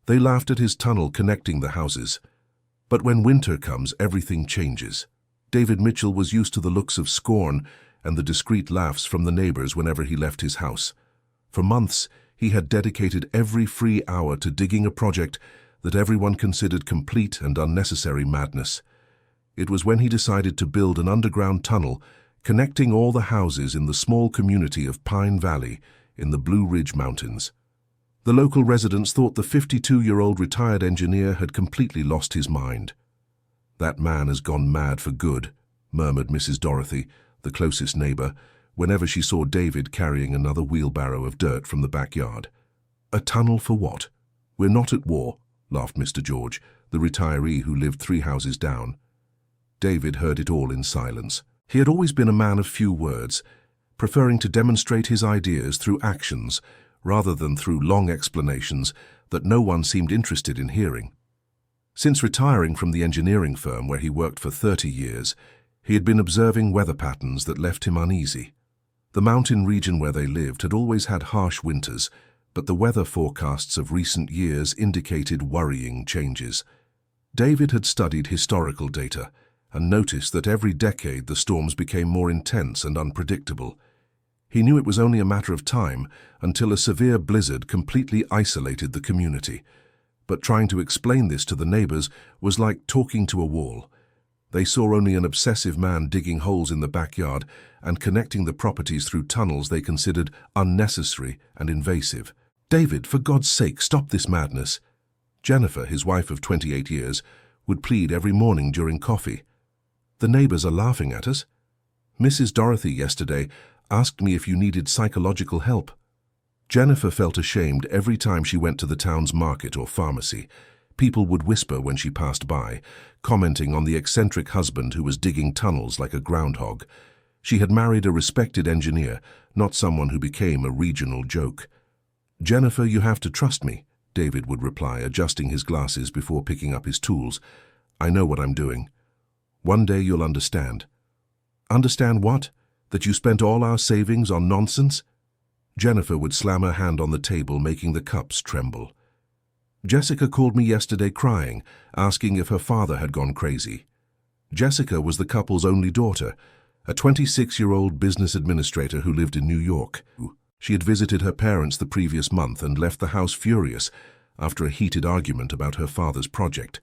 They laughed at his tunnel connecting the houses. But when winter comes, everything changes. David Mitchell was used to the looks of scorn and the discreet laughs from the neighbors whenever he left his house. For months, he had dedicated every free hour to digging a project that everyone considered complete and unnecessary madness. It was when he decided to build an underground tunnel connecting all the houses in the small community of Pine Valley in the Blue Ridge Mountains. The local residents thought the 52-year-old retired engineer had completely lost his mind. "That man has gone mad for good," murmured Mrs. Dorothy, the closest neighbor, whenever she saw David carrying another wheelbarrow of dirt from the backyard. "A tunnel for what? We're not at war," laughed Mr. George, the retiree who lived 3 houses down. David heard it all in silence. He had always been a man of few words, preferring to demonstrate his ideas through actions rather than through long explanations that no one seemed interested in hearing. Since retiring from the engineering firm where he worked for 30 years, he had been observing weather patterns that left him uneasy. The mountain region where they lived had always had harsh winters, but the weather forecasts of recent years indicated worrying changes. David had studied historical data and noticed that every decade the storms became more intense and unpredictable. He knew it was only a matter of time until a severe blizzard completely isolated the community. But trying to explain this to the neighbors was like talking to a wall. They saw only an obsessive man digging holes in the backyard and connecting the properties through tunnels they considered unnecessary and invasive. "David, for God's sake, stop this madness." Jennifer, his wife of 28 years, would plead every morning during coffee. "The neighbors are laughing at us. Mrs. Dorothy yesterday asked me if you needed psychological help." Jennifer felt ashamed every time she went to the town's market or pharmacy. People would whisper when she passed by, commenting on the eccentric husband who was digging tunnels like a groundhog. She had married a respected engineer, not someone who became a regional joke. "Jennifer, you have to trust me," David would reply, adjusting his glasses before picking up his tools. "I know what I'm doing. One day you'll understand." "Understand what? That you spent all our savings on nonsense?" Jennifer would slam her hand on the table, making the cups tremble. "Jessica called me yesterday crying, asking if her father had gone crazy." Jessica was the couple's only daughter, a 26-year-old business administrator who lived in New York. She had visited her parents the previous month and left the house furious after a heated argument about her father's project.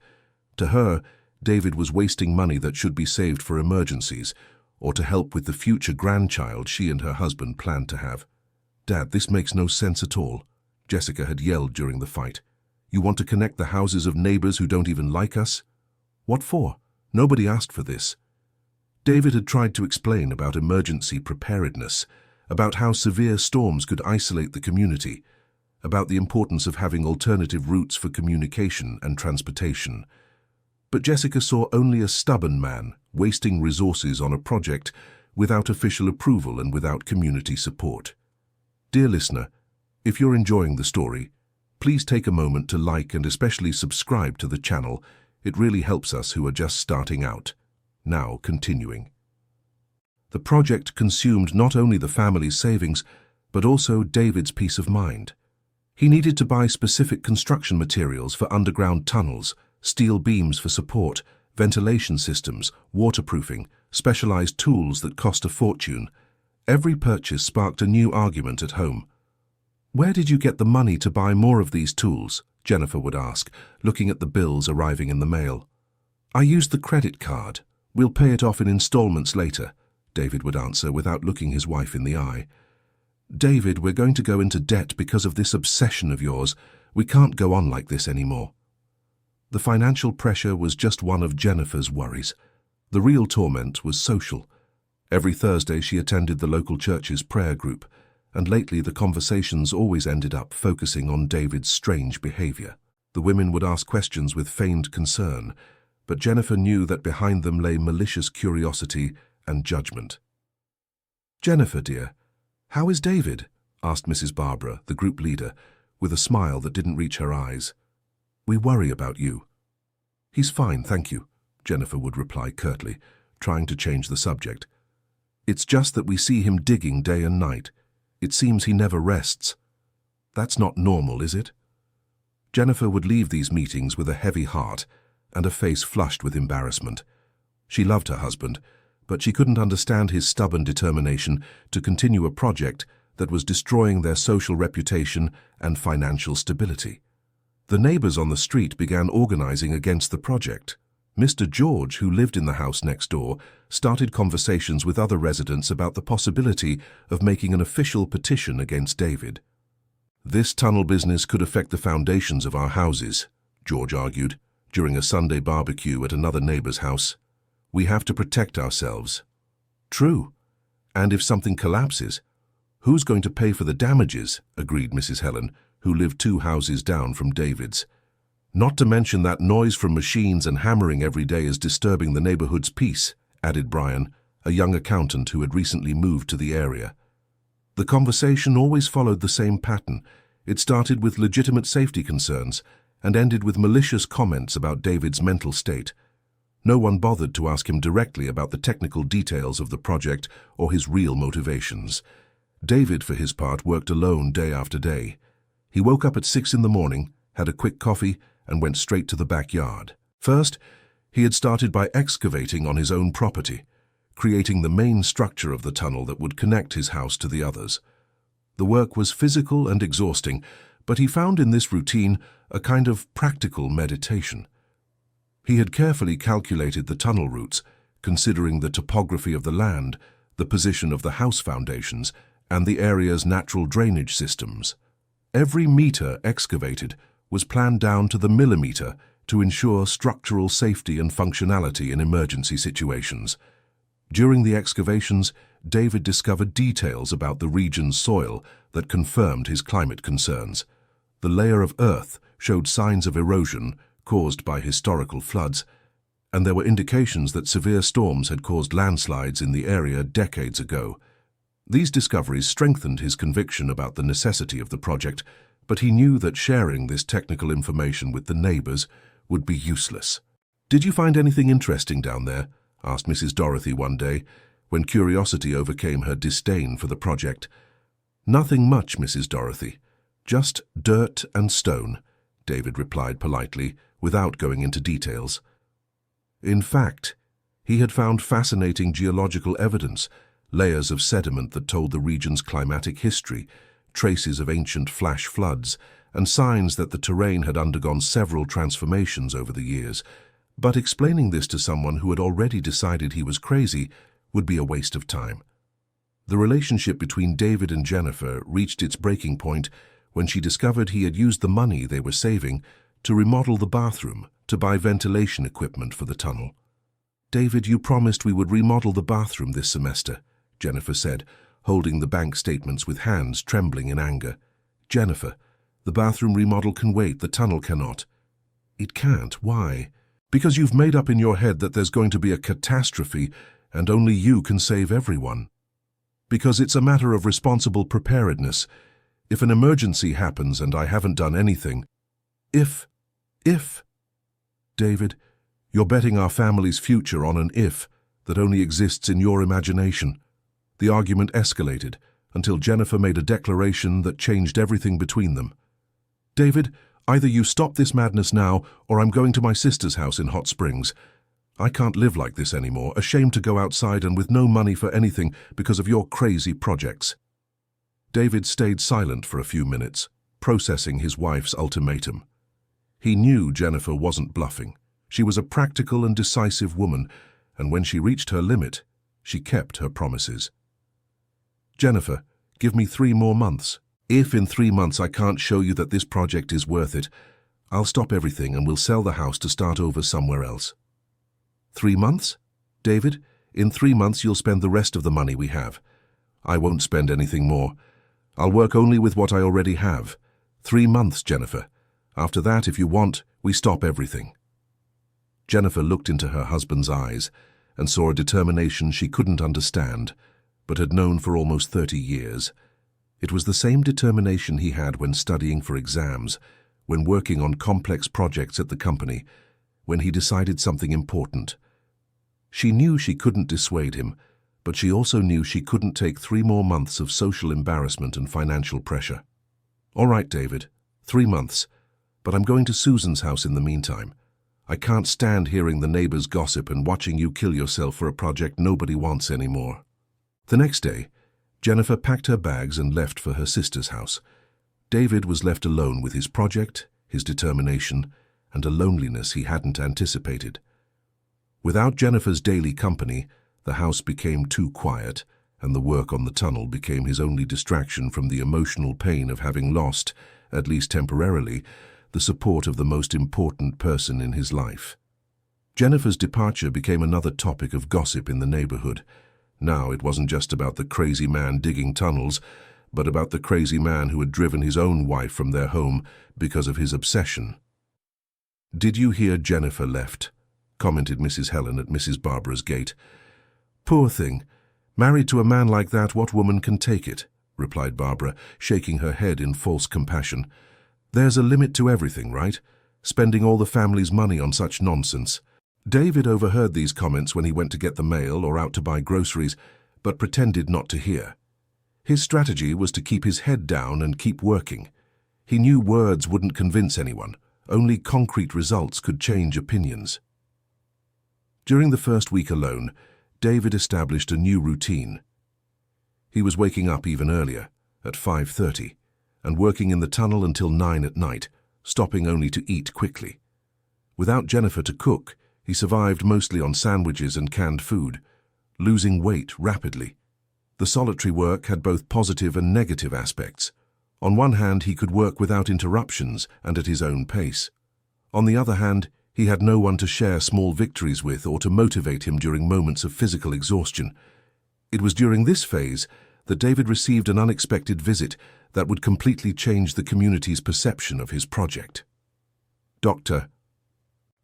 To her, David was wasting money that should be saved for emergencies or to help with the future grandchild she and her husband planned to have. "Dad, this makes no sense at all," Jessica had yelled during the fight. "You want to connect the houses of neighbors who don't even like us? What for? Nobody asked for this." David had tried to explain about emergency preparedness, about how severe storms could isolate the community, about the importance of having alternative routes for communication and transportation. But Jessica saw only a stubborn man wasting resources on a project without official approval and without community support. Dear listener, if you're enjoying the story, please take a moment to like and especially subscribe to the channel. It really helps us who are just starting out. Now, continuing. The project consumed not only the family's savings, but also David's peace of mind. He needed to buy specific construction materials for underground tunnels, steel beams for support, ventilation systems, waterproofing, specialized tools that cost a fortune. Every purchase sparked a new argument at home. "Where did you get the money to buy more of these tools?" Jennifer would ask, looking at the bills arriving in the mail. "I used the credit card. We'll pay it off in installments later," David would answer without looking his wife in the eye. "David, we're going to go into debt because of this obsession of yours. We can't go on like this anymore." The financial pressure was just one of Jennifer's worries. The real torment was social. Every Thursday she attended the local church's prayer group, and lately the conversations always ended up focusing on David's strange behavior. The women would ask questions with feigned concern, but Jennifer knew that behind them lay malicious curiosity and judgment. "Jennifer, dear, how is David?" asked Mrs. Barbara, the group leader, with a smile that didn't reach her eyes. "We worry about you." "He's fine, thank you," Jennifer would reply curtly, trying to change the subject. "It's just that we see him digging day and night. It seems he never rests. That's not normal, is it?" Jennifer would leave these meetings with a heavy heart and a face flushed with embarrassment. She loved her husband, but she couldn't understand his stubborn determination to continue a project that was destroying their social reputation and financial stability. The neighbors on the street began organizing against the project. Mr. George, who lived in the house next door, started conversations with other residents about the possibility of making an official petition against David. "This tunnel business could affect the foundations of our houses," George argued during a Sunday barbecue at another neighbor's house. "We have to protect ourselves." "True. And if something collapses, who's going to pay for the damages?" agreed Mrs. Helen, who lived 2 houses down from David's. "Not to mention that noise from machines and hammering every day is disturbing the neighborhood's peace," added Brian, a young accountant who had recently moved to the area. The conversation always followed the same pattern. It started with legitimate safety concerns and ended with malicious comments about David's mental state. No one bothered to ask him directly about the technical details of the project or his real motivations. David, for his part, worked alone day after day. He woke up at 6 in the morning, had a quick coffee, and went straight to the backyard. First, he had started by excavating on his own property, creating the main structure of the tunnel that would connect his house to the others. The work was physical and exhausting, but he found in this routine a kind of practical meditation. He had carefully calculated the tunnel routes, considering the topography of the land, the position of the house foundations, and the area's natural drainage systems. Every meter excavated was planned down to the millimeter to ensure structural safety and functionality in emergency situations. During the excavations, David discovered details about the region's soil that confirmed his climate concerns. The layer of earth showed signs of erosion caused by historical floods, and there were indications that severe storms had caused landslides in the area decades ago. These discoveries strengthened his conviction about the necessity of the project, but he knew that sharing this technical information with the neighbors would be useless. "Did you find anything interesting down there?" asked Mrs. Dorothy one day, when curiosity overcame her disdain for the project. "Nothing much, Mrs. Dorothy. Just dirt and stone," David replied politely, without going into details. In fact, he had found fascinating geological evidence, layers of sediment that told the region's climatic history, traces of ancient flash floods, and signs that the terrain had undergone several transformations over the years. But explaining this to someone who had already decided he was crazy would be a waste of time. The relationship between David and Jennifer reached its breaking point when she discovered he had used the money they were saving to remodel the bathroom, to buy ventilation equipment for the tunnel. "David, you promised we would remodel the bathroom this semester," Jennifer said, holding the bank statements with hands trembling in anger. "Jennifer, the bathroom remodel can wait, the tunnel cannot." "It can't. Why?" "Because you've made up in your head that there's going to be a catastrophe and only you can save everyone. Because it's a matter of responsible preparedness. If an emergency happens and I haven't done anything, if, David, you're betting our family's future on an if that only exists in your imagination." The argument escalated until Jennifer made a declaration that changed everything between them. "David, either you stop this madness now or I'm going to my sister's house in Hot Springs. I can't live like this anymore, ashamed to go outside and with no money for anything because of your crazy projects." David stayed silent for a few minutes, processing his wife's ultimatum. He knew Jennifer wasn't bluffing. She was a practical and decisive woman, and when she reached her limit, she kept her promises. "Jennifer, give me 3 more months. If in 3 months I can't show you that this project is worth it, I'll stop everything and we'll sell the house to start over somewhere else." 3 months? "David, in 3 months you'll spend the rest of the money we have. I won't spend anything more. I'll work only with what I already have. 3 months, Jennifer. After that, if you want, we stop everything." Jennifer looked into her husband's eyes and saw a determination she couldn't understand, but had known for almost 30 years. It was the same determination he had when studying for exams, when working on complex projects at the company, when he decided something important. She knew she couldn't dissuade him, but she also knew she couldn't take 3 more months of social embarrassment and financial pressure. "All right, David, 3 months. but I'm going to Susan's house in the meantime. I can't stand hearing the neighbors gossip and watching you kill yourself for a project nobody wants anymore." The next day, Jennifer packed her bags and left for her sister's house. David was left alone with his project, his determination, and a loneliness he hadn't anticipated. Without Jennifer's daily company, the house became too quiet, and the work on the tunnel became his only distraction from the emotional pain of having lost, at least temporarily, the support of the most important person in his life. Jennifer's departure became another topic of gossip in the neighborhood. Now it wasn't just about the crazy man digging tunnels, but about the crazy man who had driven his own wife from their home because of his obsession. "Did you hear Jennifer left?" commented Mrs. Helen at Mrs. Barbara's gate. "Poor thing. Married to a man like that, what woman can take it?" replied Barbara, shaking her head in false compassion. "There's a limit to everything, right? Spending all the family's money on such nonsense." David overheard these comments when he went to get the mail or out to buy groceries, but pretended not to hear. His strategy was to keep his head down and keep working. He knew words wouldn't convince anyone. Only concrete results could change opinions. During the first week alone, David established a new routine. He was waking up even earlier, at 5:30, and working in the tunnel until 9 at night, stopping only to eat quickly. Without Jennifer to cook, he survived mostly on sandwiches and canned food, losing weight rapidly. The solitary work had both positive and negative aspects. On one hand, he could work without interruptions and at his own pace. On the other hand, he had no one to share small victories with or to motivate him during moments of physical exhaustion. It was during this phase that David received an unexpected visit that would completely change the community's perception of his project. Dr.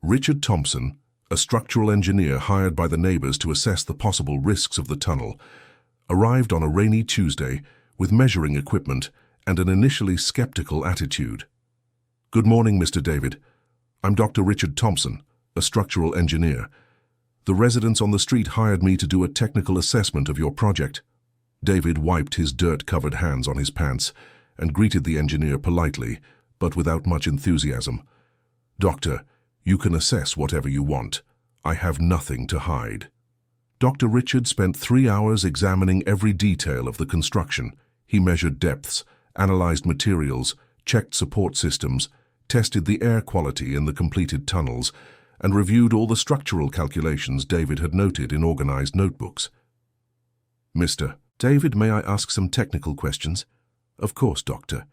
Richard Thompson, a structural engineer hired by the neighbors to assess the possible risks of the tunnel, arrived on a rainy Tuesday with measuring equipment and an initially skeptical attitude. "Good morning, Mr. David. I'm Dr. Richard Thompson, a structural engineer. The residents on the street hired me to do a technical assessment of your project." David wiped his dirt-covered hands on his pants and greeted the engineer politely, but without much enthusiasm. "Doctor, you can assess whatever you want. I have nothing to hide." Dr. Richard spent 3 hours examining every detail of the construction. He measured depths, analyzed materials, checked support systems, tested the air quality in the completed tunnels, and reviewed all the structural calculations David had noted in organized notebooks. "Mr. David, may I ask some technical questions?" "Of course, Doctor.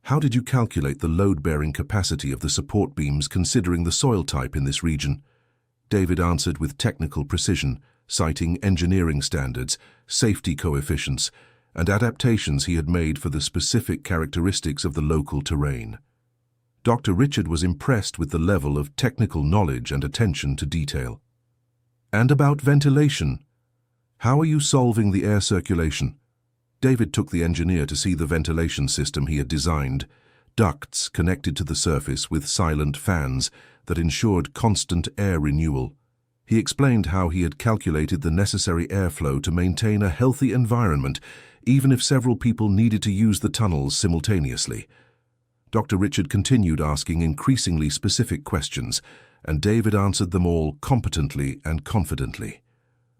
How did you calculate the load-bearing capacity of the support beams considering the soil type in this region?" David answered with technical precision, citing engineering standards, safety coefficients, and adaptations he had made for the specific characteristics of the local terrain. Dr. Richard was impressed with the level of technical knowledge and attention to detail. "And about ventilation? How are you solving the air circulation?" David took the engineer to see the ventilation system he had designed, ducts connected to the surface with silent fans that ensured constant air renewal. He explained how he had calculated the necessary airflow to maintain a healthy environment, even if several people needed to use the tunnels simultaneously. Dr. Richard continued asking increasingly specific questions, and David answered them all competently and confidently.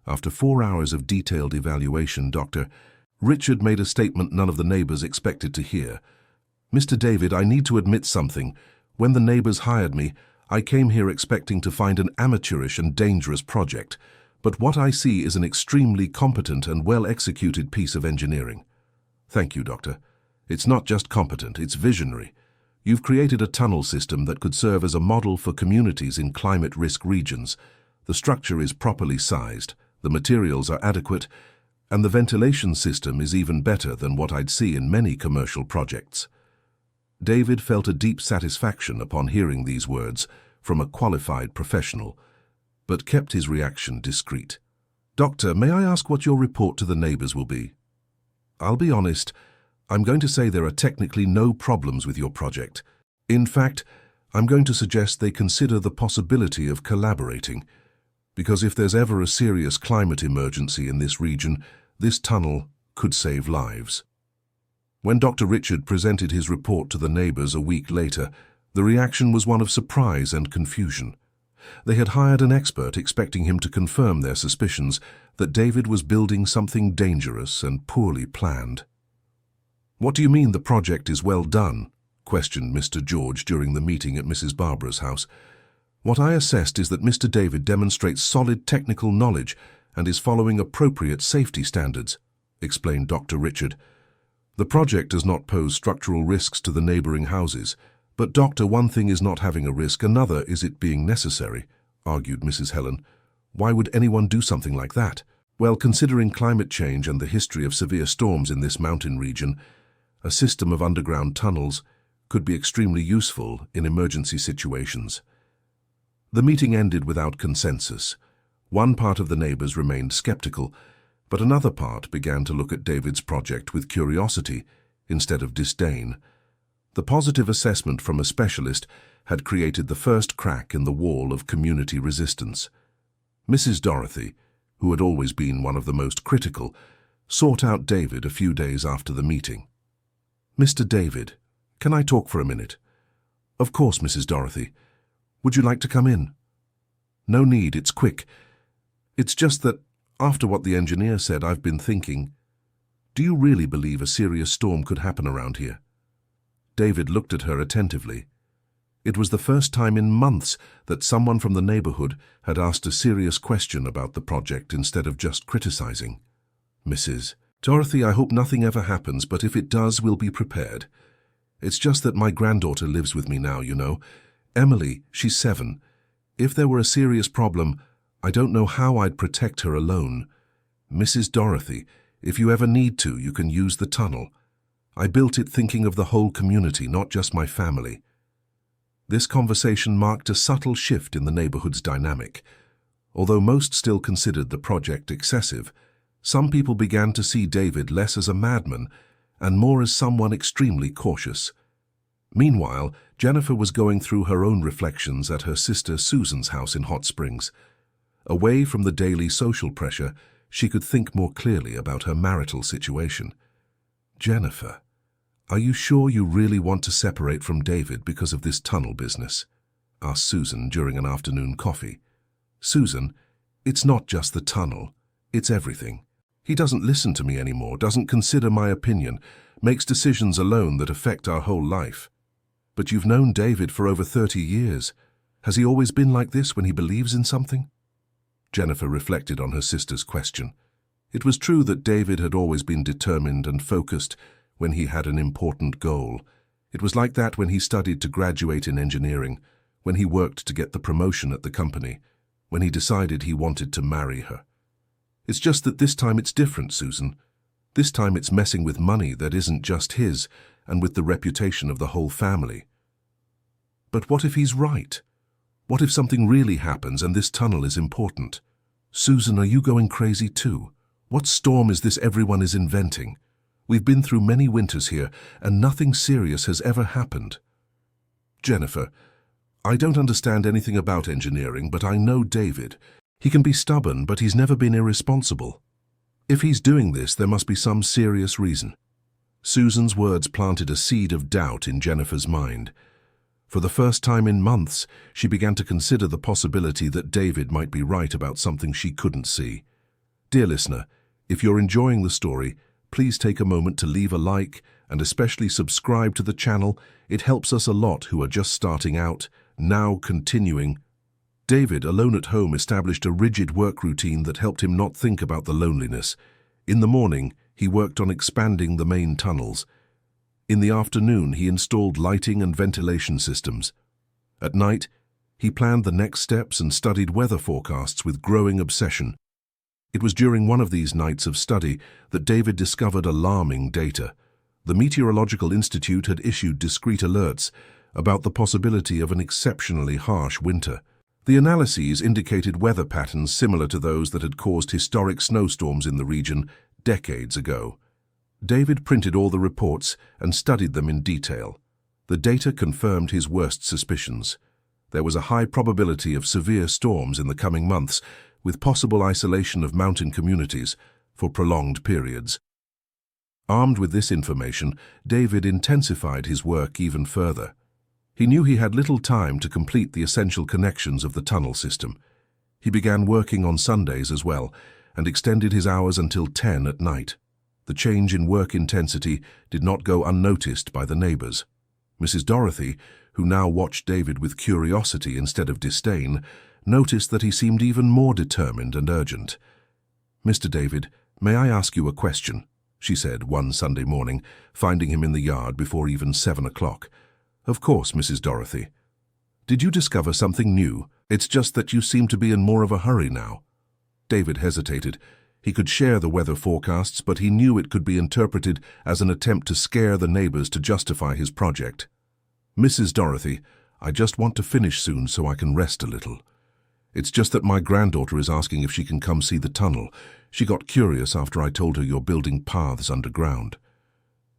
After 4 hours of detailed evaluation, Dr. Richard made a statement none of the neighbors expected to hear. "Mr. David, I need to admit something. When the neighbors hired me, I came here expecting to find an amateurish and dangerous project, but what I see is an extremely competent and well-executed piece of engineering." "Thank you, Doctor. It's not just competent, it's visionary. You've created a tunnel system that could serve as a model for communities in climate-risk regions. The structure is properly sized, the materials are adequate, and the ventilation system is even better than what I'd see in many commercial projects." David felt a deep satisfaction upon hearing these words from a qualified professional, but kept his reaction discreet. "Doctor, may I ask what your report to the neighbors will be?" "I'll be honest. I'm going to say there are technically no problems with your project. In fact, I'm going to suggest they consider the possibility of collaborating, because if there's ever a serious climate emergency in this region, this tunnel could save lives." When Dr. Richard presented his report to the neighbors a week later, The reaction was one of surprise and confusion. They had hired an expert expecting him to confirm their suspicions that David was building something dangerous and poorly planned. "What do you mean the project is well done?" questioned Mr. George during the meeting at Mrs. Barbara's house. "What I assessed is that Mr. David demonstrates solid technical knowledge and is following appropriate safety standards," explained Dr. Richard. "The project does not pose structural risks to the neighboring houses. But, Doctor, one thing is not having a risk, another is it being necessary," argued Mrs. Helen. "Why would anyone do something like that?" "Well, considering climate change and the history of severe storms in this mountain region, a system of underground tunnels could be extremely useful in emergency situations." The meeting ended without consensus. One part of the neighbors remained skeptical, but another part began to look at David's project with curiosity instead of disdain. The positive assessment from a specialist had created the first crack in the wall of community resistance. Mrs. Dorothy, who had always been one of the most critical, sought out David a few days after the meeting. "Mr. David, can I talk for a minute?" "Of course, Mrs. Dorothy. Would you like to come in?" "No need, it's quick. It's just that, after what the engineer said, I've been thinking, do you really believe a serious storm could happen around here?" David looked at her attentively. It was the first time in months that someone from the neighborhood had asked a serious question about the project instead of just criticizing. "Mrs. Dorothy, I hope nothing ever happens, but if it does, we'll be prepared. It's just that my granddaughter lives with me now, you know. Emily, she's 7. If there were a serious problem, I don't know how I'd protect her alone. Mrs. Dorothy, if you ever need to, you can use the tunnel. I built it thinking of the whole community, not just my family." This conversation marked a subtle shift in the neighborhood's dynamic. Although most still considered the project excessive, some people began to see David less as a madman and more as someone extremely cautious. Meanwhile, Jennifer was going through her own reflections at her sister Susan's house in Hot Springs. Away from the daily social pressure, she could think more clearly about her marital situation. "Jennifer, are you sure you really want to separate from David because of this tunnel business?" asked Susan during an afternoon coffee. "Susan, it's not just the tunnel, it's everything. He doesn't listen to me anymore, doesn't consider my opinion, makes decisions alone that affect our whole life. But you've known David for over 30 years. Has he always been like this when he believes in something?" Jennifer reflected on her sister's question. It was true that David had always been determined and focused when he had an important goal. It was like that when he studied to graduate in engineering, when he worked to get the promotion at the company, when he decided he wanted to marry her. "It's just that this time it's different, Susan. This time it's messing with money that isn't just his and with the reputation of the whole family." "But what if he's right? What if something really happens and this tunnel is important? Susan, are you going crazy too? What storm is this everyone is inventing? We've been through many winters here, and nothing serious has ever happened." "Jennifer, I don't understand anything about engineering, but I know David. He can be stubborn, but he's never been irresponsible. If he's doing this, there must be some serious reason." Susan's words planted a seed of doubt in Jennifer's mind. For the first time in months, she began to consider the possibility that David might be right about something she couldn't see. Dear listener, if you're enjoying the story, please take a moment to leave a like and especially subscribe to the channel. It helps us a lot who are just starting out. Now continuing. David, alone at home, established a rigid work routine that helped him not think about the loneliness. In the morning, he worked on expanding the main tunnels. In the afternoon, he installed lighting and ventilation systems. At night, he planned the next steps and studied weather forecasts with growing obsession. It was during one of these nights of study that David discovered alarming data. The Meteorological Institute had issued discreet alerts about the possibility of an exceptionally harsh winter. The analyses indicated weather patterns similar to those that had caused historic snowstorms in the region decades ago. David printed all the reports and studied them in detail. The data confirmed his worst suspicions. There was a high probability of severe storms in the coming months, with possible isolation of mountain communities for prolonged periods. Armed with this information, David intensified his work even further. He knew he had little time to complete the essential connections of the tunnel system. He began working on Sundays as well, and extended his hours until 10 at night. The change in work intensity did not go unnoticed by the neighbors. Mrs. Dorothy, who now watched David with curiosity instead of disdain, noticed that he seemed even more determined and urgent. "Mr. David, may I ask you a question?" she said one Sunday morning, finding him in the yard before even 7 o'clock. "Of course, Mrs. Dorothy. Did you discover something new? It's just that you seem to be in more of a hurry now." David hesitated. He could share the weather forecasts, but he knew it could be interpreted as an attempt to scare the neighbors to justify his project. "Mrs. Dorothy, I just want to finish soon so I can rest a little. It's just that my granddaughter is asking if she can come see the tunnel. She got curious after I told her you're building paths underground."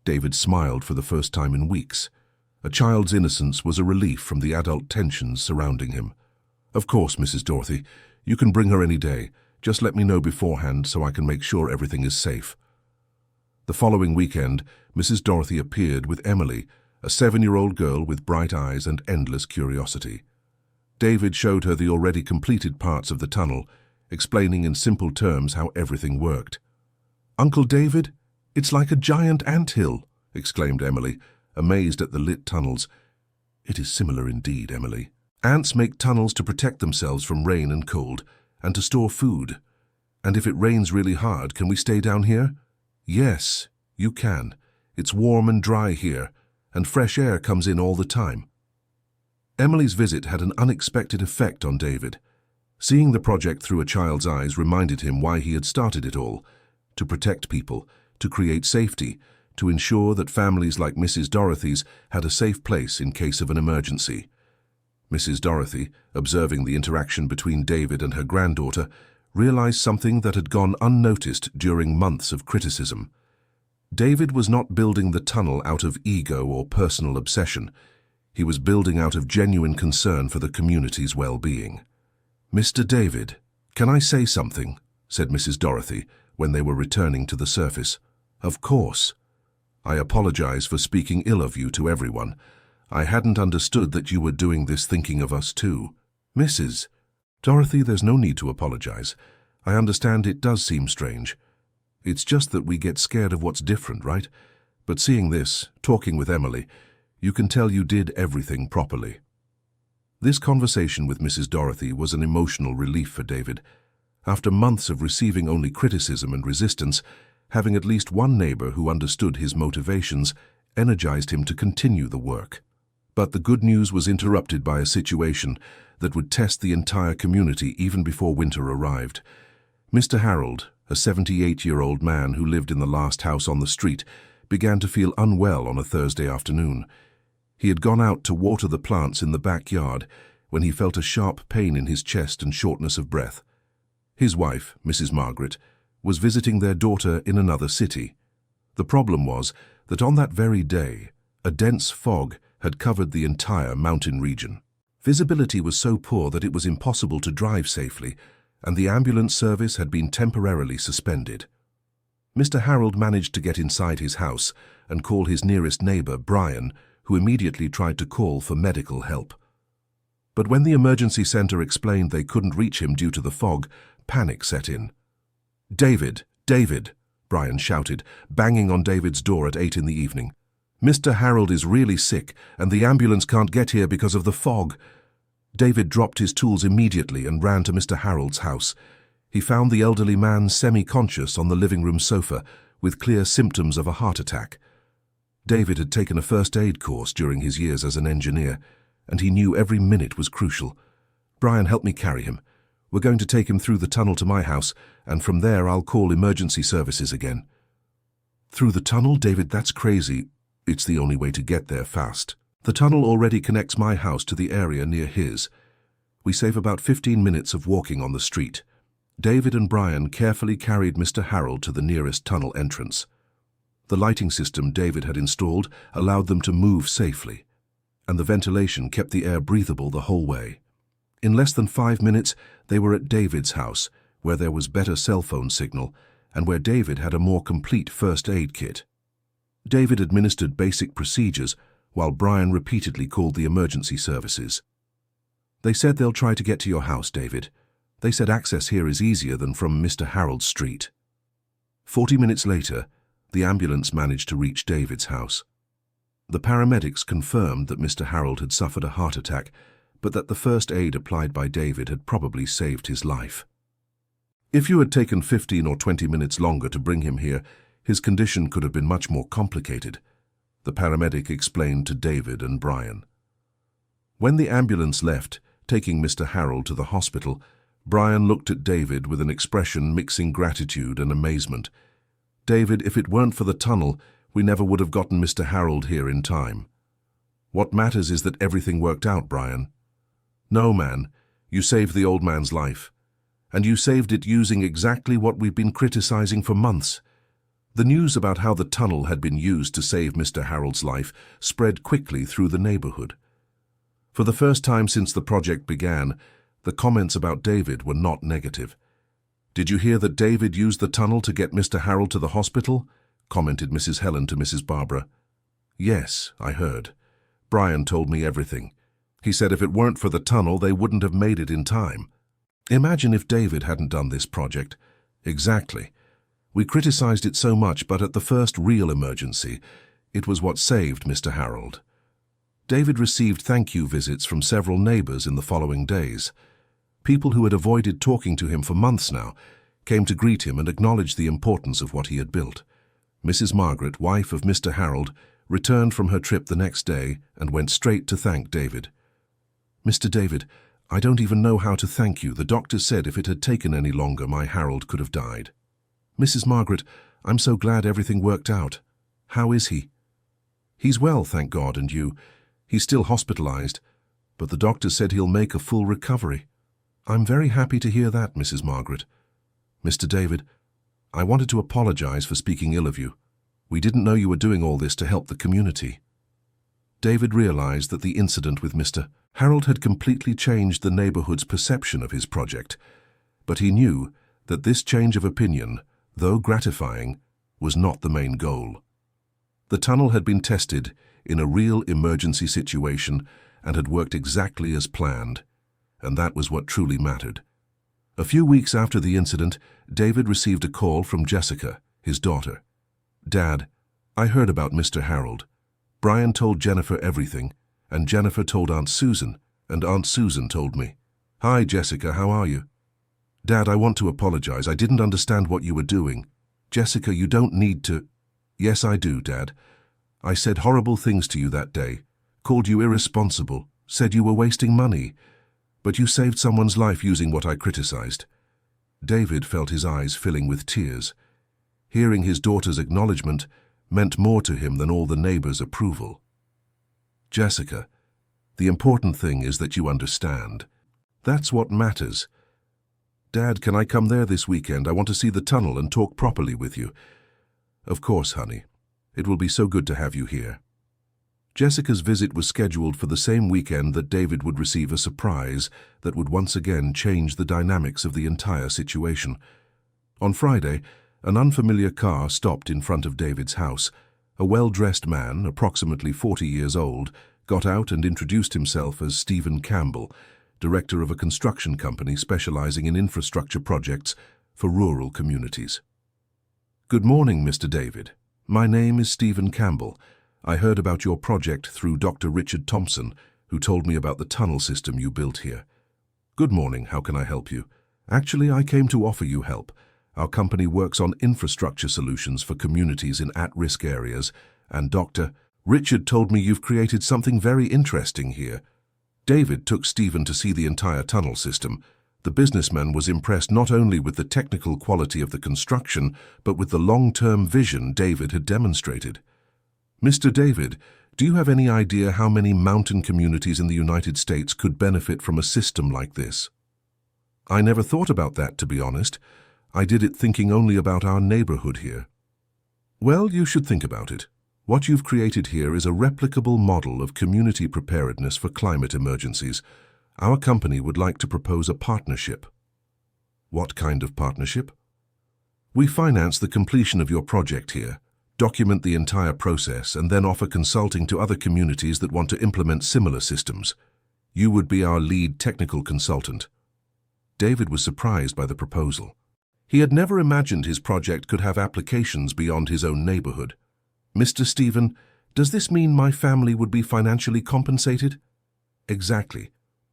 David smiled for the first time in weeks. A child's innocence was a relief from the adult tensions surrounding him. "Of course, Mrs. Dorothy. You can bring her any day. Just let me know beforehand so I can make sure everything is safe." The following weekend, Mrs. Dorothy appeared with Emily, a 7-year-old girl with bright eyes and endless curiosity. David showed her the already completed parts of the tunnel, explaining in simple terms how everything worked. "Uncle David, it's like a giant anthill," exclaimed Emily, amazed at the lit tunnels. "It is similar indeed, Emily. Ants make tunnels to protect themselves from rain and cold, and to store food. And if it rains really hard, can we stay down here?" "Yes, you can. It's warm and dry here, and fresh air comes in all the time." Emily's visit had an unexpected effect on David. Seeing the project through a child's eyes reminded him why he had started it all: to protect people, to create safety, to ensure that families like Mrs. Dorothy's had a safe place in case of an emergency. Mrs. Dorothy, observing the interaction between David and her granddaughter, realized something that had gone unnoticed during months of criticism. David was not building the tunnel out of ego or personal obsession. He was building out of genuine concern for the community's well-being. "Mr. David, can I say something?" said Mrs. Dorothy when they were returning to the surface. "Of course. I apologize for speaking ill of you to everyone. I hadn't understood that you were doing this thinking of us too." "Mrs. Dorothy, there's no need to apologize. I understand it does seem strange. It's just that we get scared of what's different, right? But seeing this, talking with Emily, you can tell you did everything properly." This conversation with Mrs. Dorothy was an emotional relief for David. After months of receiving only criticism and resistance, having at least one neighbor who understood his motivations energized him to continue the work. But the good news was interrupted by a situation that would test the entire community even before winter arrived. Mr. Harold, a 78-year-old man who lived in the last house on the street, began to feel unwell on a Thursday afternoon. He had gone out to water the plants in the backyard when he felt a sharp pain in his chest and shortness of breath. His wife, Mrs. Margaret, was visiting their daughter in another city. The problem was that on that very day, a dense fog had covered the entire mountain region. Visibility was so poor that it was impossible to drive safely, and the ambulance service had been temporarily suspended. Mr. Harold managed to get inside his house and call his nearest neighbor, Brian, who immediately tried to call for medical help. But when the emergency center explained they couldn't reach him due to the fog, panic set in. "David, David," Brian shouted, banging on David's door at 8 in the evening. "Mr. Harold is really sick, and the ambulance can't get here because of the fog." David dropped his tools immediately and ran to Mr. Harold's house. He found the elderly man semi-conscious on the living room sofa, with clear symptoms of a heart attack. David had taken a first aid course during his years as an engineer, and he knew every minute was crucial. "Brian, help me carry him. We're going to take him through the tunnel to my house, and from there I'll call emergency services again." "Through the tunnel, David? That's crazy. It's the only way to get there fast. The tunnel already connects my house to the area near his. We save about 15 minutes of walking on the street." David and Brian carefully carried Mr. Harold to the nearest tunnel entrance. The lighting system David had installed allowed them to move safely, and the ventilation kept the air breathable the whole way. In less than 5 minutes, they were at David's house, where there was better cell phone signal, and where David had a more complete first aid kit. David administered basic procedures, while Brian repeatedly called the emergency services. "They said they'll try to get to your house, David. They said access here is easier than from Mr. Harold's street." 40 minutes later, the ambulance managed to reach David's house. The paramedics confirmed that Mr. Harold had suffered a heart attack, but that the first aid applied by David had probably saved his life. "If you had taken 15 or 20 minutes longer to bring him here, his condition could have been much more complicated," the paramedic explained to David and Brian. When the ambulance left, taking Mr. Harold to the hospital, Brian looked at David with an expression mixing gratitude and amazement. "David, if it weren't for the tunnel, we never would have gotten Mr. Harold here in time." "What matters is that everything worked out, Brian." "No, man. You saved the old man's life. And you saved it using exactly what we've been criticizing for months." The news about how the tunnel had been used to save Mr. Harold's life spread quickly through the neighborhood. For the first time since the project began, the comments about David were not negative. "Did you hear that David used the tunnel to get Mr. Harold to the hospital?" commented Mrs. Helen to Mrs. Barbara. "Yes, I heard. Brian told me everything. He said if it weren't for the tunnel, they wouldn't have made it in time." Imagine if David hadn't done this project. Exactly. We criticized it so much, but at the first real emergency, it was what saved Mr. Harold. David received thank you visits from several neighbors in the following days. People who had avoided talking to him for months now came to greet him and acknowledge the importance of what he had built. Mrs. Margaret, wife of Mr. Harold, returned from her trip the next day and went straight to thank David. "Mr. David, I don't even know how to thank you. The doctor said if it had taken any longer, my Harold could have died." "Mrs. Margaret, I'm so glad everything worked out. How is he?" "He's well, thank God, and you. He's still hospitalized, but the doctor said he'll make a full recovery." "I'm very happy to hear that, Mrs. Margaret." "Mr. David, I wanted to apologize for speaking ill of you. We didn't know you were doing all this to help the community." David realized that the incident with Mr. Harold had completely changed the neighborhood's perception of his project, but he knew that this change of opinion, though gratifying, was not the main goal. The tunnel had been tested in a real emergency situation and had worked exactly as planned, and that was what truly mattered. A few weeks after the incident, David received a call from Jessica, his daughter. "Dad, I heard about Mr. Harold. Brian told Jennifer everything, and Jennifer told Aunt Susan, and Aunt Susan told me." "Hi, Jessica, how are you?" "Dad, I want to apologize. I didn't understand what you were doing." "Jessica, you don't need to." "Yes, I do, Dad. I said horrible things to you that day, called you irresponsible, said you were wasting money, but you saved someone's life using what I criticized." David felt his eyes filling with tears. Hearing his daughter's acknowledgement meant more to him than all the neighbors' approval. "Jessica, the important thing is that you understand. That's what matters. Dad, can I come there this weekend? I want to see the tunnel and talk properly with you." "Of course, honey. It will be so good to have you here." Jessica's visit was scheduled for the same weekend that David would receive a surprise that would once again change the dynamics of the entire situation. On Friday, an unfamiliar car stopped in front of David's house. A well-dressed man, approximately 40 years old, got out and introduced himself as Stephen Campbell, director of a construction company specializing in infrastructure projects for rural communities. "Good morning, Mr. David. My name is Stephen Campbell. I heard about your project through Dr. Richard Thompson, who told me about the tunnel system you built here." "Good morning. How can I help you?" "Actually, I came to offer you help. Our company works on infrastructure solutions for communities in at-risk areas, and Dr. Richard told me you've created something very interesting here." David took Stephen to see the entire tunnel system. The businessman was impressed not only with the technical quality of the construction, but with the long-term vision David had demonstrated. "Mr. David, do you have any idea how many mountain communities in the United States could benefit from a system like this?" "I never thought about that, to be honest. I did it thinking only about our neighborhood here." "Well, you should think about it. What you've created here is a replicable model of community preparedness for climate emergencies. Our company would like to propose a partnership." "What kind of partnership?" "We finance the completion of your project here. Document the entire process and then offer consulting to other communities that want to implement similar systems. You would be our lead technical consultant." David was surprised by the proposal. He had never imagined his project could have applications beyond his own neighborhood. "Mr. Stephen, does this mean my family would be financially compensated?" "Exactly.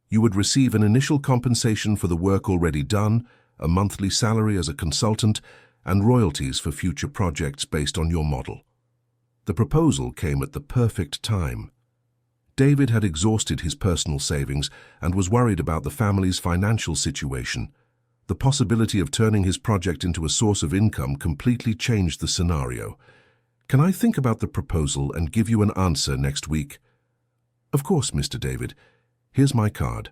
You would receive an initial compensation for the work already done, a monthly salary as a consultant, and royalties for future projects based on your model." The proposal came at the perfect time. David had exhausted his personal savings and was worried about the family's financial situation. The possibility of turning his project into a source of income completely changed the scenario. "Can I think about the proposal and give you an answer next week?" "Of course, Mr. David. Here's my card.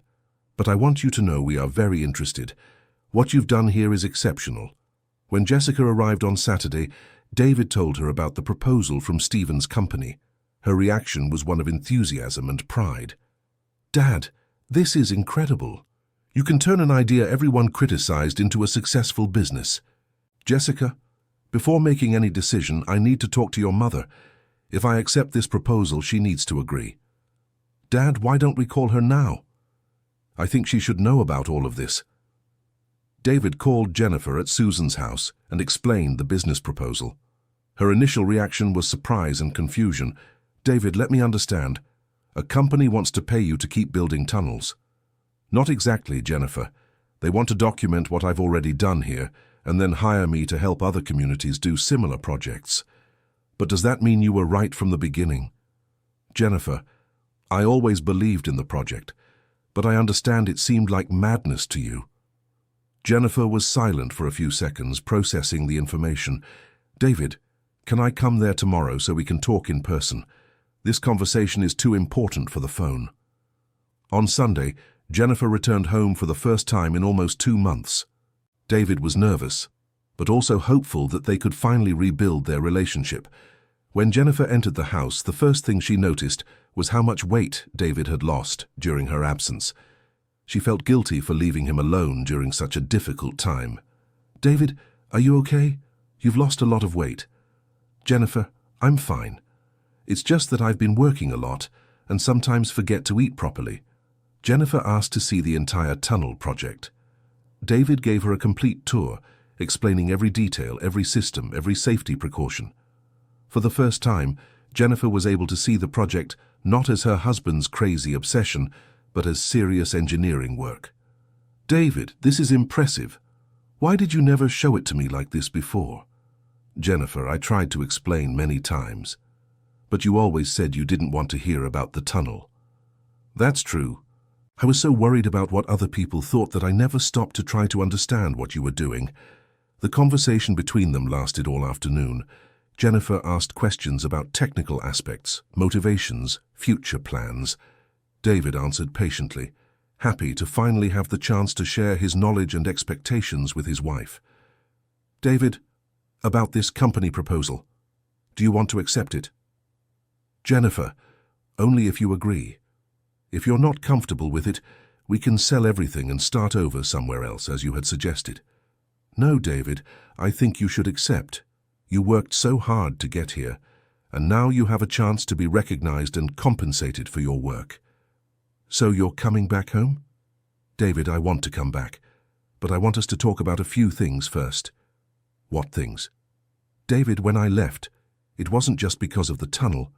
But I want you to know we are very interested. What you've done here is exceptional." When Jessica arrived on Saturday, David told her about the proposal from Stephen's company. Her reaction was one of enthusiasm and pride. "Dad, this is incredible. You can turn an idea everyone criticized into a successful business." "Jessica, before making any decision, I need to talk to your mother. If I accept this proposal, she needs to agree." "Dad, why don't we call her now? I think she should know about all of this." David called Jennifer at Susan's house and explained the business proposal. Her initial reaction was surprise and confusion. "David, let me understand. A company wants to pay you to keep building tunnels." "Not exactly, Jennifer. They want to document what I've already done here and then hire me to help other communities do similar projects." "But does that mean you were right from the beginning?" "Jennifer, I always believed in the project, but I understand it seemed like madness to you." Jennifer was silent for a few seconds, processing the information. "David, can I come there tomorrow so we can talk in person? This conversation is too important for the phone." On Sunday, Jennifer returned home for the first time in almost 2 months. David was nervous, but also hopeful that they could finally rebuild their relationship. When Jennifer entered the house, the first thing she noticed was how much weight David had lost during her absence. She felt guilty for leaving him alone during such a difficult time. "David, are you okay? You've lost a lot of weight." "Jennifer, I'm fine. It's just that I've been working a lot and sometimes forget to eat properly." Jennifer asked to see the entire tunnel project. David gave her a complete tour, explaining every detail, every system, every safety precaution. For the first time, Jennifer was able to see the project not as her husband's crazy obsession, but as serious engineering work. "David, this is impressive. Why did you never show it to me like this before?" "Jennifer, I tried to explain many times, but you always said you didn't want to hear about the tunnel." "That's true. I was so worried about what other people thought that I never stopped to try to understand what you were doing." The conversation between them lasted all afternoon. Jennifer asked questions about technical aspects, motivations, future plans. David answered patiently, happy to finally have the chance to share his knowledge and expectations with his wife. "David, about this company proposal. Do you want to accept it?" "Jennifer, only if you agree. If you're not comfortable with it, we can sell everything and start over somewhere else, as you had suggested." "No, David, I think you should accept. You worked so hard to get here, and now you have a chance to be recognized and compensated for your work." "So you're coming back home?" "David, I want to come back, but I want us to talk about a few things first." "What things?" "David, when I left, it wasn't just because of the tunnel.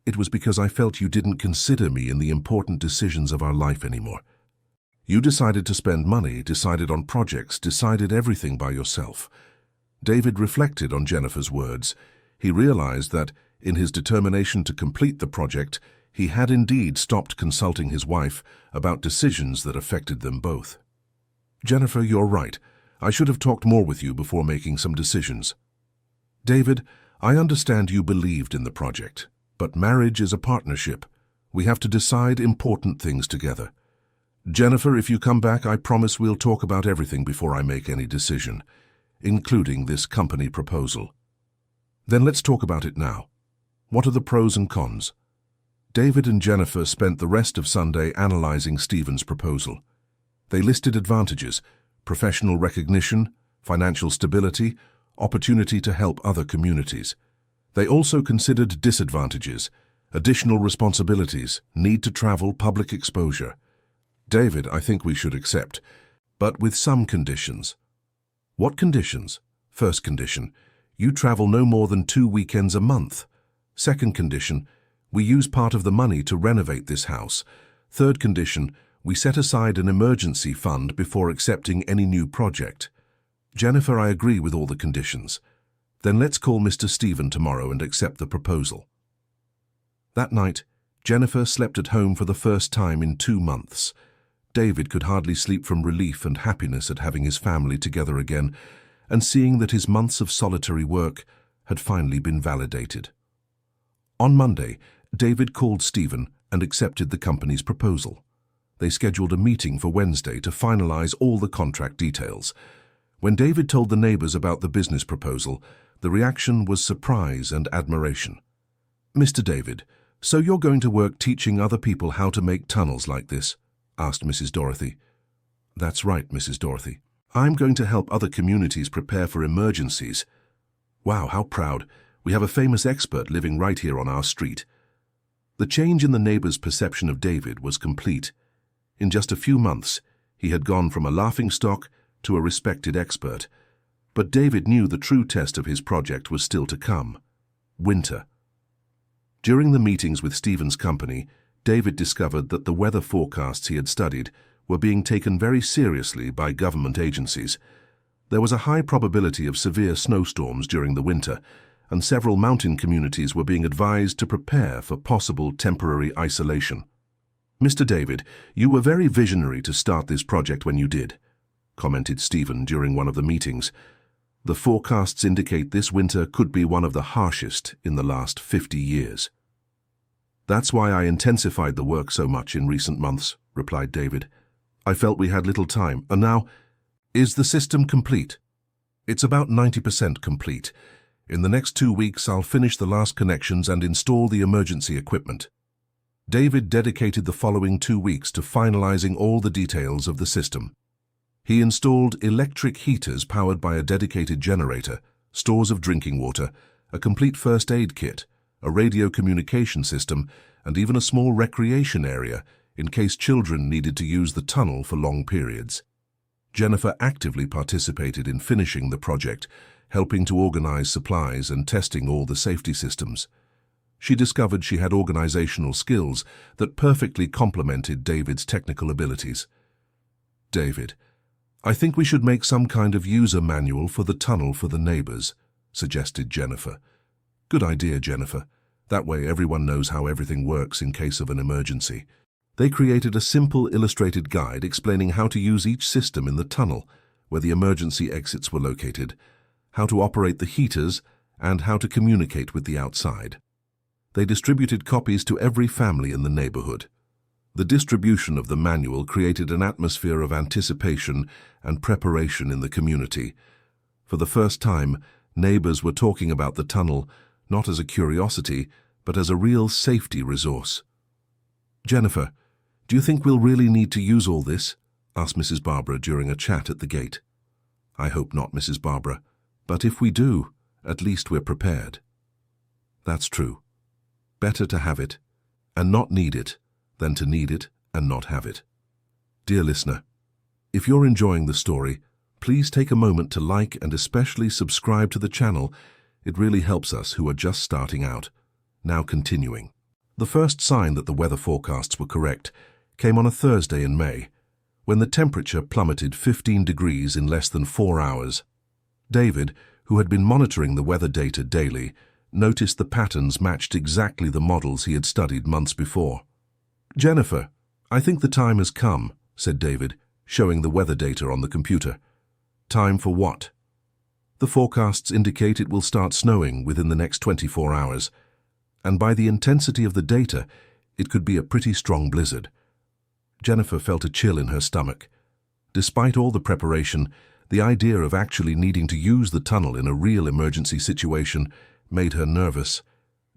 It was because I felt you didn't consider me in the important decisions of our life anymore. You decided to spend money, decided on projects, decided everything by yourself." David reflected on Jennifer's words. He realized that, in his determination to complete the project, he had indeed stopped consulting his wife about decisions that affected them both. "Jennifer, you're right. I should have talked more with you before making some decisions." "David, I understand you believed in the project, but marriage is a partnership. We have to decide important things together. Jennifer, if you come back, I promise we'll talk about everything before I make any decision, including this company proposal." "Then let's talk about it now. What are the pros and cons?" David and Jennifer spent the rest of Sunday analyzing Stephen's proposal. They listed advantages: professional recognition, financial stability, opportunity to help other communities. They also considered disadvantages, additional responsibilities, need to travel, public exposure. David, I think we should accept, but with some conditions. What conditions? First condition, you travel no more than 2 weekends a month. Second condition, we use part of the money to renovate this house. Third condition, we set aside an emergency fund before accepting any new project. Jennifer, I agree with all the conditions. Then let's call Mr. Stephen tomorrow and accept the proposal. That night, Jennifer slept at home for the first time in 2 months. David could hardly sleep from relief and happiness at having his family together again and seeing that his months of solitary work had finally been validated. On Monday, David called Stephen and accepted the company's proposal. They scheduled a meeting for Wednesday to finalize all the contract details. When David told the neighbors about the business proposal, the reaction was surprise and admiration. "Mr. David, so you're going to work teaching other people how to make tunnels like this?" asked Mrs. Dorothy. "That's right, Mrs. Dorothy. I'm going to help other communities prepare for emergencies." "Wow, how proud. We have a famous expert living right here on our street." The change in the neighbors' perception of David was complete. In just a few months, he had gone from a laughingstock to a respected expert. But David knew the true test of his project was still to come: winter. During the meetings with Stephen's company, David discovered that the weather forecasts he had studied were being taken very seriously by government agencies. There was a high probability of severe snowstorms during the winter, and several mountain communities were being advised to prepare for possible temporary isolation. "Mr. David, you were very visionary to start this project when you did," commented Stephen during one of the meetings. "The forecasts indicate this winter could be one of the harshest in the last 50 years. "That's why I intensified the work so much in recent months," replied David. "I felt we had little time, and now, is the system complete?" "It's about 90% complete. In the next 2 weeks, I'll finish the last connections and install the emergency equipment." David dedicated the following 2 weeks to finalizing all the details of the system. He installed electric heaters powered by a dedicated generator, stores of drinking water, a complete first aid kit, a radio communication system, and even a small recreation area in case children needed to use the tunnel for long periods. Jennifer actively participated in finishing the project, helping to organize supplies and testing all the safety systems. She discovered she had organizational skills that perfectly complemented David's technical abilities. "David, I think we should make some kind of user manual for the tunnel for the neighbors," suggested Jennifer. "Good idea, Jennifer. That way everyone knows how everything works in case of an emergency." They created a simple illustrated guide explaining how to use each system in the tunnel, where the emergency exits were located, how to operate the heaters, and how to communicate with the outside. They distributed copies to every family in the neighborhood. The distribution of the manual created an atmosphere of anticipation and preparation in the community. For the first time, neighbors were talking about the tunnel not as a curiosity, but as a real safety resource. "Jennifer, do you think we'll really need to use all this?" asked Mrs. Barbara during a chat at the gate. "I hope not, Mrs. Barbara, but if we do, at least we're prepared." "That's true. Better to have it and not need it than to need it and not have it." Dear listener, if you're enjoying the story, please take a moment to like and especially subscribe to the channel. It really helps us who are just starting out. Now continuing. The first sign that the weather forecasts were correct came on a Thursday in May, when the temperature plummeted 15 degrees in less than 4 hours. David, who had been monitoring the weather data daily, noticed the patterns matched exactly the models he had studied months before. "Jennifer, I think the time has come," said David, showing the weather data on the computer. "Time for what?" "The forecasts indicate it will start snowing within the next 24 hours, and by the intensity of the data, it could be a pretty strong blizzard." Jennifer felt a chill in her stomach. Despite all the preparation, the idea of actually needing to use the tunnel in a real emergency situation made her nervous.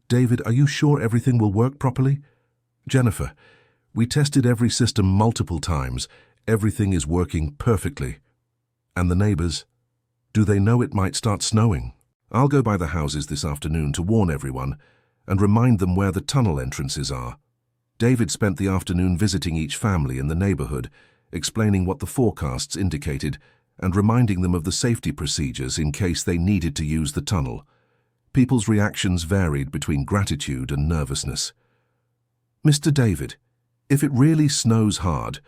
"David, are you sure everything will work properly?" "Jennifer, we tested every system multiple times. Everything is working perfectly." "And the neighbors? Do they know it might start snowing?" I'll go by the houses this afternoon to warn everyone and remind them where the tunnel entrances are. David spent the afternoon visiting each family in the neighborhood, explaining what the forecasts indicated and reminding them of the safety procedures in case they needed to use the tunnel. People's reactions varied between gratitude and nervousness. "Mr. David, if it really snows hard,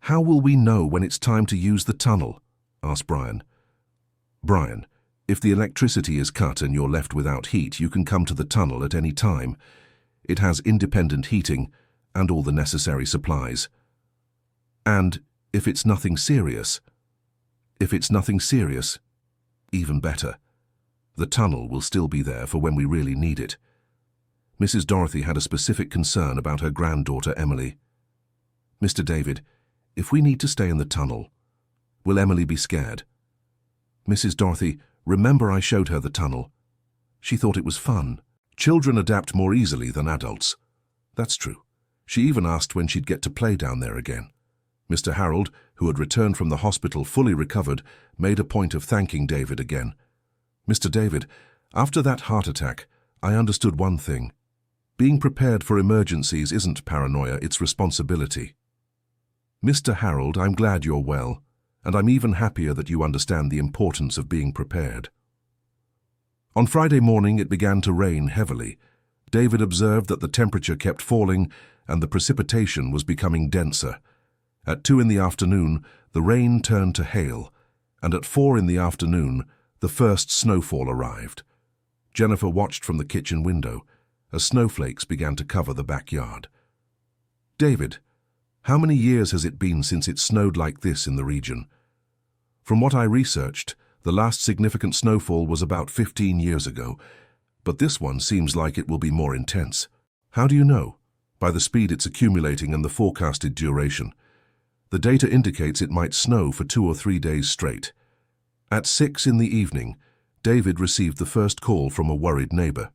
how will we know when it's time to use the tunnel?" asked Brian. "Brian, if the electricity is cut and you're left without heat, you can come to the tunnel at any time. It has independent heating and all the necessary supplies. And if it's nothing serious? If it's nothing serious, even better. The tunnel will still be there for when we really need it." Mrs. Dorothy had a specific concern about her granddaughter Emily. "Mr. David, if we need to stay in the tunnel, will Emily be scared?" "Mrs. Dorothy, remember I showed her the tunnel. She thought it was fun. Children adapt more easily than adults." "That's true. She even asked when she'd get to play down there again." Mr. Harold, who had returned from the hospital fully recovered, made a point of thanking David again. "Mr. David, after that heart attack, I understood one thing. Being prepared for emergencies isn't paranoia, it's responsibility." "Mr. Harold, I'm glad you're well, and I'm even happier that you understand the importance of being prepared." On Friday morning it began to rain heavily. David observed that the temperature kept falling and the precipitation was becoming denser. At 2 in the afternoon, the rain turned to hail, and at 4 in the afternoon, the first snowfall arrived. Jennifer watched from the kitchen window as snowflakes began to cover the backyard. "David, how many years has it been since it snowed like this in the region?" "From what I researched, the last significant snowfall was about 15 years ago, but this one seems like it will be more intense." "How do you know?" "By the speed it's accumulating and the forecasted duration. The data indicates it might snow for 2 or 3 days straight." At 6 in the evening, David received the first call from a worried neighbor.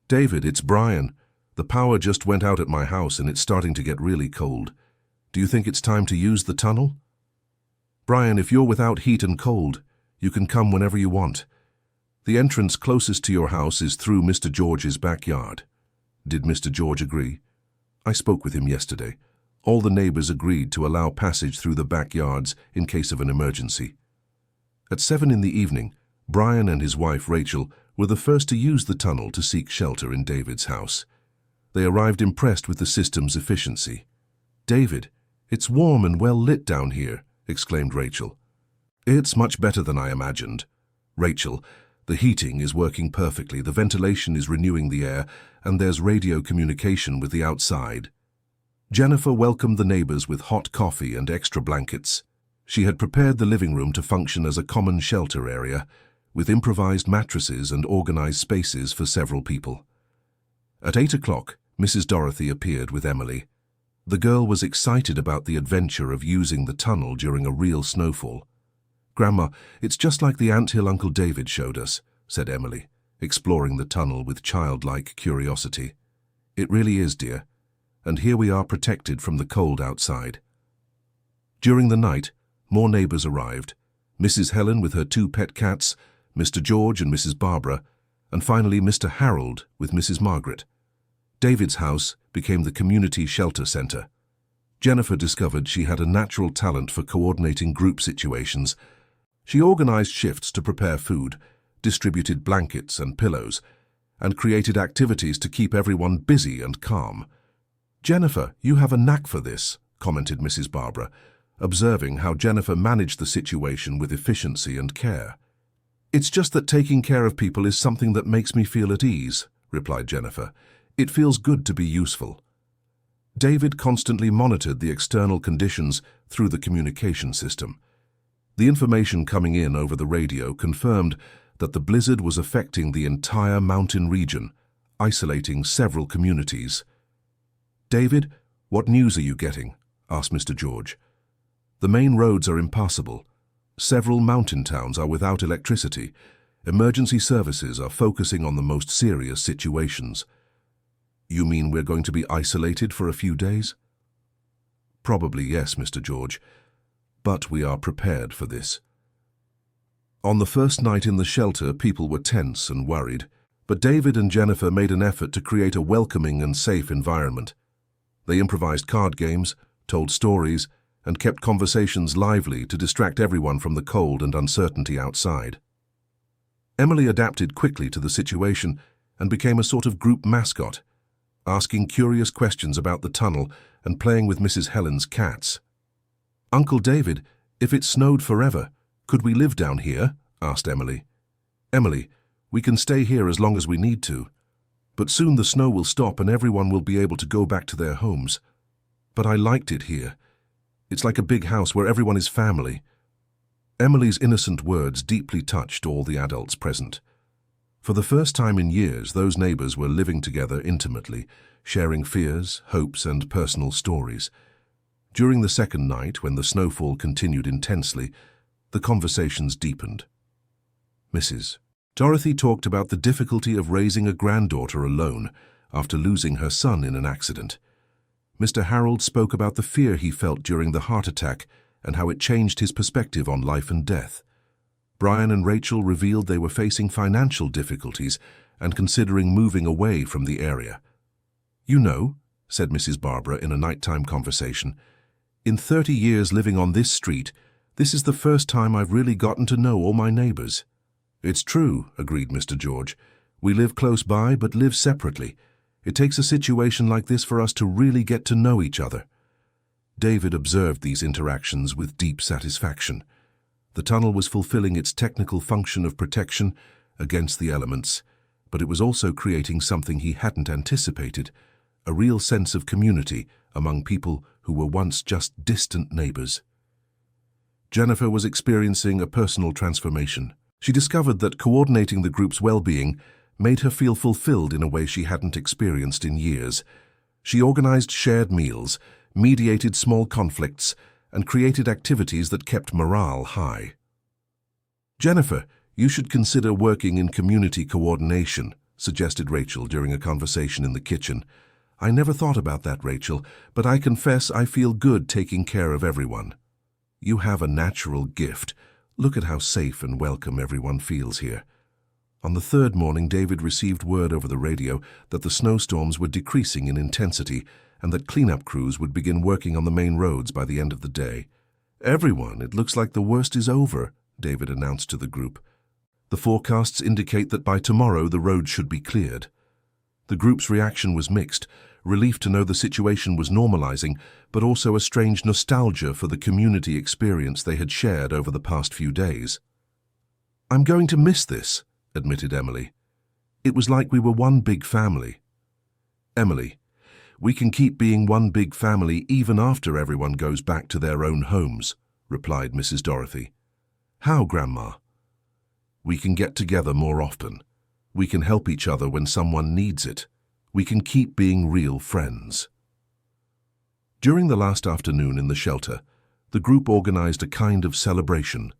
"David, it's Brian. The power just went out at my house and it's starting to get really cold. Do you think it's time to use the tunnel?" "Brian, if you're without heat and cold, you can come whenever you want. The entrance closest to your house is through Mr. George's backyard." "Did Mr. George agree?" "I spoke with him yesterday. All the neighbors agreed to allow passage through the backyards in case of an emergency." At 7 in the evening, Brian and his wife Rachel were the first to use the tunnel to seek shelter in David's house. They arrived impressed with the system's efficiency. "David, it's warm and well lit down here," exclaimed Rachel. "It's much better than I imagined. Rachel, the heating is working perfectly, the ventilation is renewing the air, and there's radio communication with the outside." Jennifer welcomed the neighbors with hot coffee and extra blankets. She had prepared the living room to function as a common shelter area, with improvised mattresses and organized spaces for several people. At 8 o'clock, Mrs. Dorothy appeared with Emily. The girl was excited about the adventure of using the tunnel during a real snowfall. "Grandma, it's just like the anthill Uncle David showed us," said Emily, exploring the tunnel with childlike curiosity. "It really is, dear. And here we are protected from the cold outside." During the night, more neighbors arrived. Mrs. Helen with her 2 pet cats, Mr. George and Mrs. Barbara, and finally Mr. Harold with Mrs. Margaret. David's house became the community shelter center. Jennifer discovered she had a natural talent for coordinating group situations. She organized shifts to prepare food, distributed blankets and pillows, and created activities to keep everyone busy and calm. "Jennifer, you have a knack for this," commented Mrs. Barbara, observing how Jennifer managed the situation with efficiency and care. "It's just that taking care of people is something that makes me feel at ease," replied Jennifer. "It feels good to be useful." David constantly monitored the external conditions through the communication system. The information coming in over the radio confirmed that the blizzard was affecting the entire mountain region, isolating several communities. "David, what news are you getting?" asked Mr. George. "The main roads are impassable. Several mountain towns are without electricity. Emergency services are focusing on the most serious situations." "You mean we're going to be isolated for a few days?" "Probably yes, Mr. George, but we are prepared for this." On the first night in the shelter, people were tense and worried, but David and Jennifer made an effort to create a welcoming and safe environment. They improvised card games, told stories, and kept conversations lively to distract everyone from the cold and uncertainty outside. Emily adapted quickly to the situation and became a sort of group mascot, asking curious questions about the tunnel and playing with Mrs. Helen's cats. "Uncle David, if it snowed forever, could we live down here?" asked Emily. "Emily, we can stay here as long as we need to. But soon the snow will stop and everyone will be able to go back to their homes. But I liked it here. It's like a big house where everyone is family." Emily's innocent words deeply touched all the adults present. For the first time in years, those neighbors were living together intimately, sharing fears, hopes, and personal stories. During the second night, when the snowfall continued intensely, the conversations deepened. Mrs. Dorothy talked about the difficulty of raising a granddaughter alone after losing her son in an accident. Mr. Harold spoke about the fear he felt during the heart attack and how it changed his perspective on life and death. Brian and Rachel revealed they were facing financial difficulties and considering moving away from the area. "You know," said Mrs. Barbara in a nighttime conversation, "in 30 years living on this street, this is the first time I've really gotten to know all my neighbors." "It's true," agreed Mr. George. "We live close by but live separately. It takes a situation like this for us to really get to know each other." David observed these interactions with deep satisfaction. The tunnel was fulfilling its technical function of protection against the elements, but it was also creating something he hadn't anticipated, a real sense of community among people who were once just distant neighbors. Jennifer was experiencing a personal transformation. She discovered that coordinating the group's well-being made her feel fulfilled in a way she hadn't experienced in years. She organized shared meals, mediated small conflicts, and created activities that kept morale high. "Jennifer, you should consider working in community coordination," suggested Rachel during a conversation in the kitchen. "I never thought about that, Rachel, but I confess I feel good taking care of everyone." "You have a natural gift. Look at how safe and welcome everyone feels here." On the third morning, David received word over the radio that the snowstorms were decreasing in intensity and that cleanup crews would begin working on the main roads by the end of the day. "Everyone, it looks like the worst is over," David announced to the group. "The forecasts indicate that by tomorrow the roads should be cleared." The group's reaction was mixed, relief to know the situation was normalizing, but also a strange nostalgia for the community experience they had shared over the past few days. "I'm going to miss this," admitted Emily. "It was like we were one big family." "Emily, we can keep being one big family even after everyone goes back to their own homes," replied Mrs. Dorothy. "How, Grandma?" "We can get together more often. We can help each other when someone needs it. We can keep being real friends." During the last afternoon in the shelter, the group organized a kind of celebration.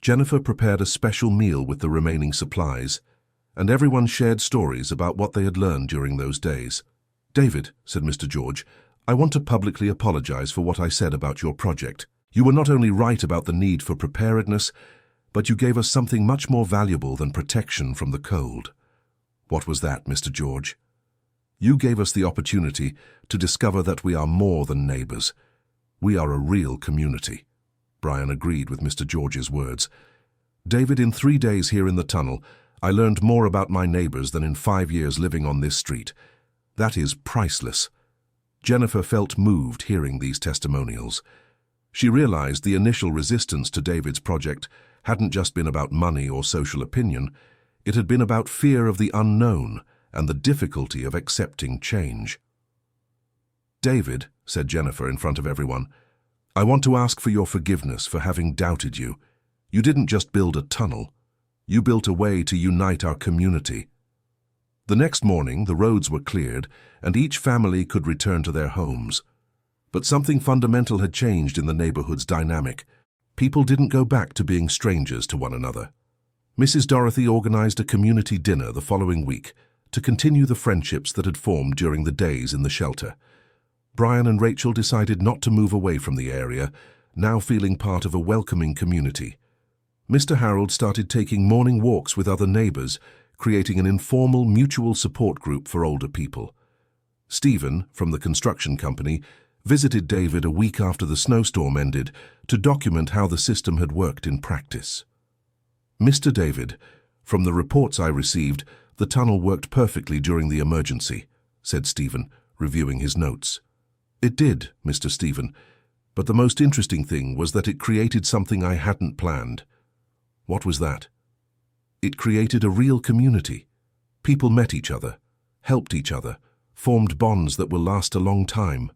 Jennifer prepared a special meal with the remaining supplies, and everyone shared stories about what they had learned during those days. "David," said Mr. George, "I want to publicly apologize for what I said about your project. You were not only right about the need for preparedness, but you gave us something much more valuable than protection from the cold." "What was that, Mr. George?" "You gave us the opportunity to discover that we are more than neighbors. We are a real community." Brian agreed with Mr. George's words. "David, in 3 days here in the tunnel, I learned more about my neighbors than in 5 years living on this street. That is priceless." Jennifer felt moved hearing these testimonials. She realized the initial resistance to David's project hadn't just been about money or social opinion. It had been about fear of the unknown and the difficulty of accepting change. "David," said Jennifer in front of everyone, "I want to ask for your forgiveness for having doubted you. You didn't just build a tunnel. You built a way to unite our community." The next morning, the roads were cleared, and each family could return to their homes. But something fundamental had changed in the neighborhood's dynamic. People didn't go back to being strangers to one another. Mrs. Dorothy organized a community dinner the following week to continue the friendships that had formed during the days in the shelter. Brian and Rachel decided not to move away from the area, now feeling part of a welcoming community. Mr. Harold started taking morning walks with other neighbors, creating an informal mutual support group for older people. Stephen, from the construction company, visited David a week after the snowstorm ended to document how the system had worked in practice. Mr. David, from the reports I received, the tunnel worked perfectly during the emergency, said Stephen, reviewing his notes. It did, Mr. Stephen, but the most interesting thing was that it created something I hadn't planned. What was that? It created a real community. People met each other, helped each other, formed bonds that will last a long time.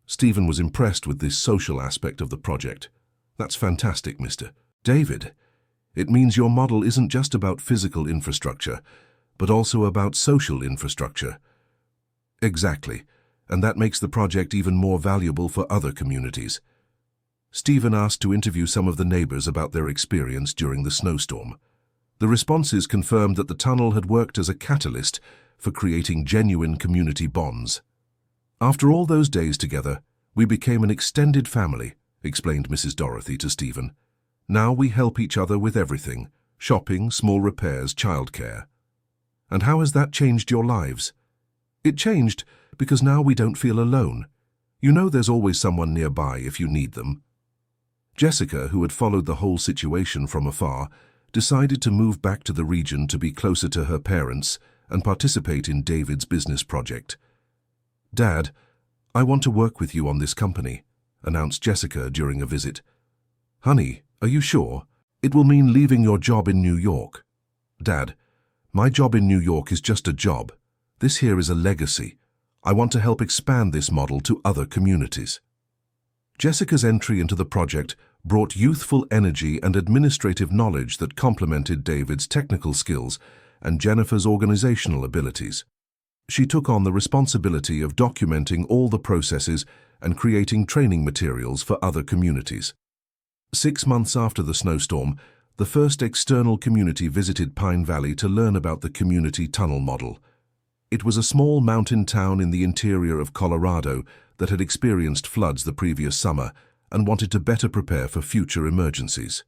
Stephen was impressed with this social aspect of the project. That's fantastic, Mr. David. It means your model isn't just about physical infrastructure, but also about social infrastructure. Exactly, and that makes the project even more valuable for other communities. Stephen asked to interview some of the neighbors about their experience during the snowstorm. The responses confirmed that the tunnel had worked as a catalyst for creating genuine community bonds. After all those days together, we became an extended family, explained Mrs. Dorothy to Stephen. Now we help each other with everything: shopping, small repairs, childcare. And how has that changed your lives? It changed because now we don't feel alone. You know there's always someone nearby if you need them. Jessica, who had followed the whole situation from afar, decided to move back to the region to be closer to her parents and participate in David's business project. Dad, I want to work with you on this company, announced Jessica during a visit. Honey, are you sure? It will mean leaving your job in New York. Dad, my job in New York is just a job. This here is a legacy. I want to help expand this model to other communities. Jessica's entry into the project brought youthful energy and administrative knowledge that complemented David's technical skills and Jennifer's organizational abilities. She took on the responsibility of documenting all the processes and creating training materials for other communities. 6 months after the snowstorm, the first external community visited Pine Valley to learn about the community tunnel model. It was a small mountain town in the interior of Colorado that had experienced floods the previous summer and wanted to better prepare for future emergencies.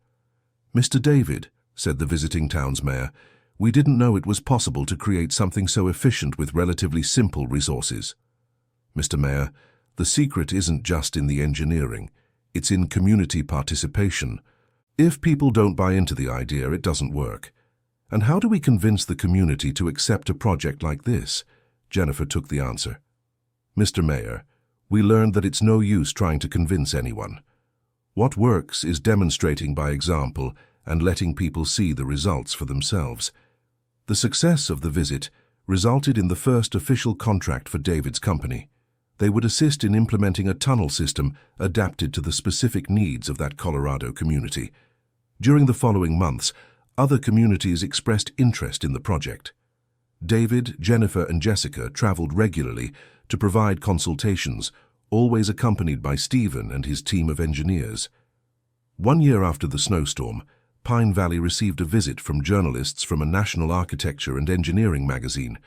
Mr. David, said the visiting town's mayor, we didn't know it was possible to create something so efficient with relatively simple resources. Mr. Mayor, the secret isn't just in the engineering, it's in community participation. If people don't buy into the idea, it doesn't work. And how do we convince the community to accept a project like this? Jennifer took the answer. Mr. Mayor, we learned that it's no use trying to convince anyone. What works is demonstrating by example and letting people see the results for themselves. The success of the visit resulted in the first official contract for David's company. They would assist in implementing a tunnel system adapted to the specific needs of that Colorado community. During the following months, other communities expressed interest in the project. David, Jennifer, and Jessica traveled regularly to provide consultations, always accompanied by Stephen and his team of engineers. 1 year after the snowstorm, Pine Valley received a visit from journalists from a national architecture and engineering magazine.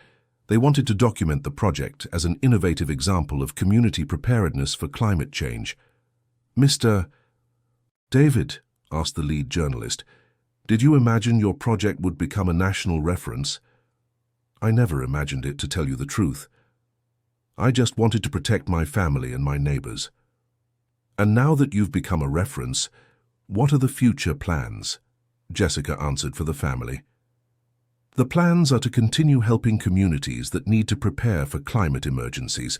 They wanted to document the project as an innovative example of community preparedness for climate change. Mr. David, asked the lead journalist, did you imagine your project would become a national reference? I never imagined it, to tell you the truth. I just wanted to protect my family and my neighbors. And now that you've become a reference, what are the future plans? Jessica answered for the family. The plans are to continue helping communities that need to prepare for climate emergencies,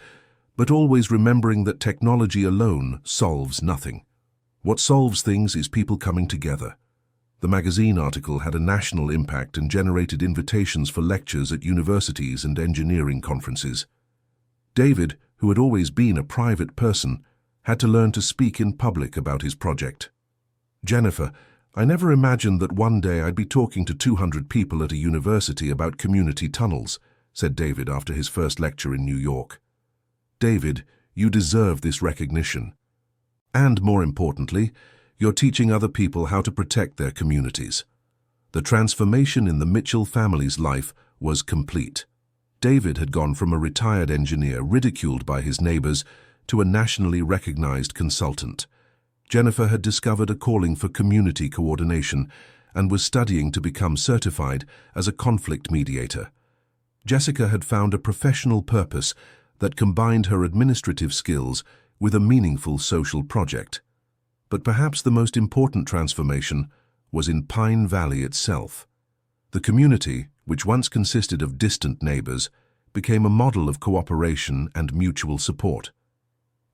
but always remembering that technology alone solves nothing. What solves things is people coming together. The magazine article had a national impact and generated invitations for lectures at universities and engineering conferences. David, who had always been a private person, had to learn to speak in public about his project. Jennifer, I never imagined that one day I'd be talking to 200 people at a university about community tunnels, said David after his first lecture in New York. David, you deserve this recognition. And more importantly, you're teaching other people how to protect their communities. The transformation in the Mitchell family's life was complete. David had gone from a retired engineer ridiculed by his neighbors to a nationally recognized consultant. Jennifer had discovered a calling for community coordination and was studying to become certified as a conflict mediator. Jessica had found a professional purpose that combined her administrative skills with a meaningful social project. But perhaps the most important transformation was in Pine Valley itself. The community, which once consisted of distant neighbors, became a model of cooperation and mutual support.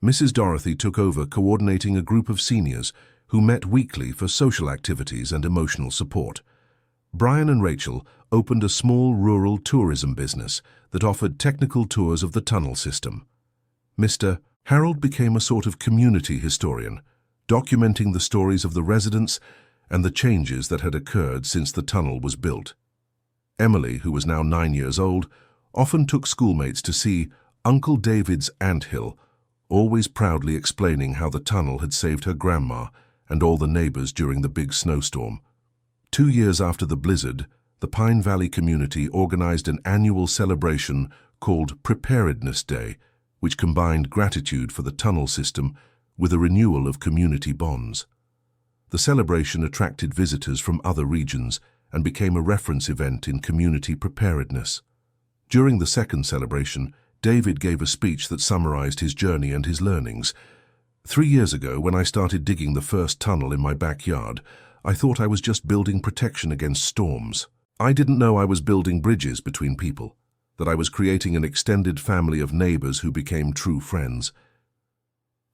Mrs. Dorothy took over coordinating a group of seniors who met weekly for social activities and emotional support. Brian and Rachel opened a small rural tourism business that offered technical tours of the tunnel system. Mr. Harold became a sort of community historian, documenting the stories of the residents and the changes that had occurred since the tunnel was built. Emily, who was now 9 years old, often took schoolmates to see Uncle David's anthill, always proudly explaining how the tunnel had saved her grandma and all the neighbors during the big snowstorm. 2 years after the blizzard, the Pine Valley community organized an annual celebration called Preparedness Day, which combined gratitude for the tunnel system with a renewal of community bonds. The celebration attracted visitors from other regions and became a reference event in community preparedness. During the second celebration, David gave a speech that summarized his journey and his learnings. 3 years ago, when I started digging the first tunnel in my backyard, I thought I was just building protection against storms. I didn't know I was building bridges between people, that I was creating an extended family of neighbors who became true friends.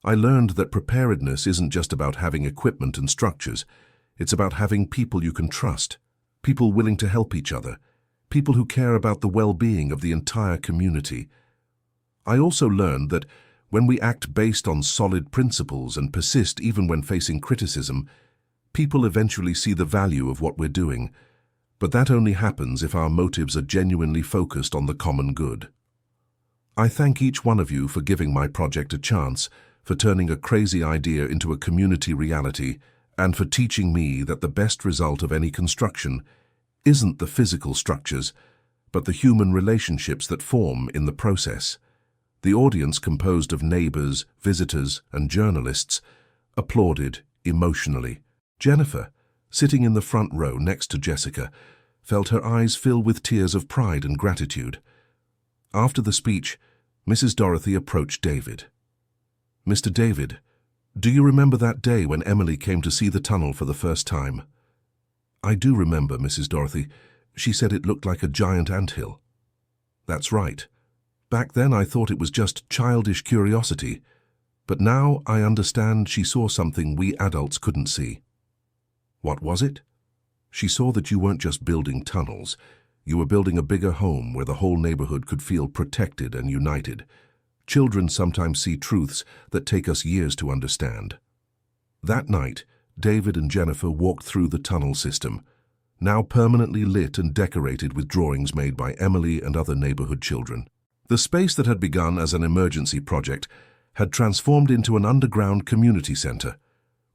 I learned that preparedness isn't just about having equipment and structures. It's about having people you can trust, people willing to help each other, people who care about the well-being of the entire community. I also learned that when we act based on solid principles and persist even when facing criticism, people eventually see the value of what we're doing. But that only happens if our motives are genuinely focused on the common good. I thank each one of you for giving my project a chance, for turning a crazy idea into a community reality, and for teaching me that the best result of any construction isn't the physical structures, but the human relationships that form in the process. The audience, composed of neighbors, visitors, and journalists, applauded emotionally. Jennifer, sitting in the front row next to Jessica, felt her eyes fill with tears of pride and gratitude. After the speech, Mrs. Dorothy approached David. "Mr. David, do you remember that day when Emily came to see the tunnel for the first time?" "I do remember, Mrs. Dorothy. She said it looked like a giant anthill." "That's right. Back then I thought it was just childish curiosity, but now I understand she saw something we adults couldn't see." "What was it?" "She saw that you weren't just building tunnels. You were building a bigger home where the whole neighborhood could feel protected and united. Children sometimes see truths that take us years to understand." That night, David and Jennifer walked through the tunnel system, now permanently lit and decorated with drawings made by Emily and other neighborhood children. The space that had begun as an emergency project had transformed into an underground community center,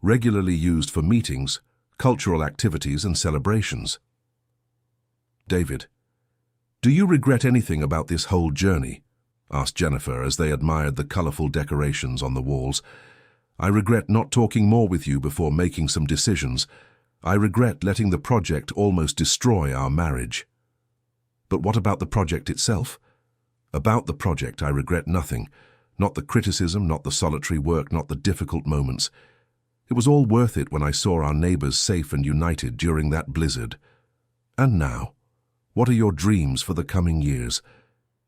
regularly used for meetings, cultural activities, and celebrations. "David, do you regret anything about this whole journey?" asked Jennifer as they admired the colorful decorations on the walls. "I regret not talking more with you before making some decisions. I regret letting the project almost destroy our marriage." "But what about the project itself?" "About the project, I regret nothing. Not the criticism, not the solitary work, not the difficult moments. It was all worth it when I saw our neighbors safe and united during that blizzard." "And now, what are your dreams for the coming years?"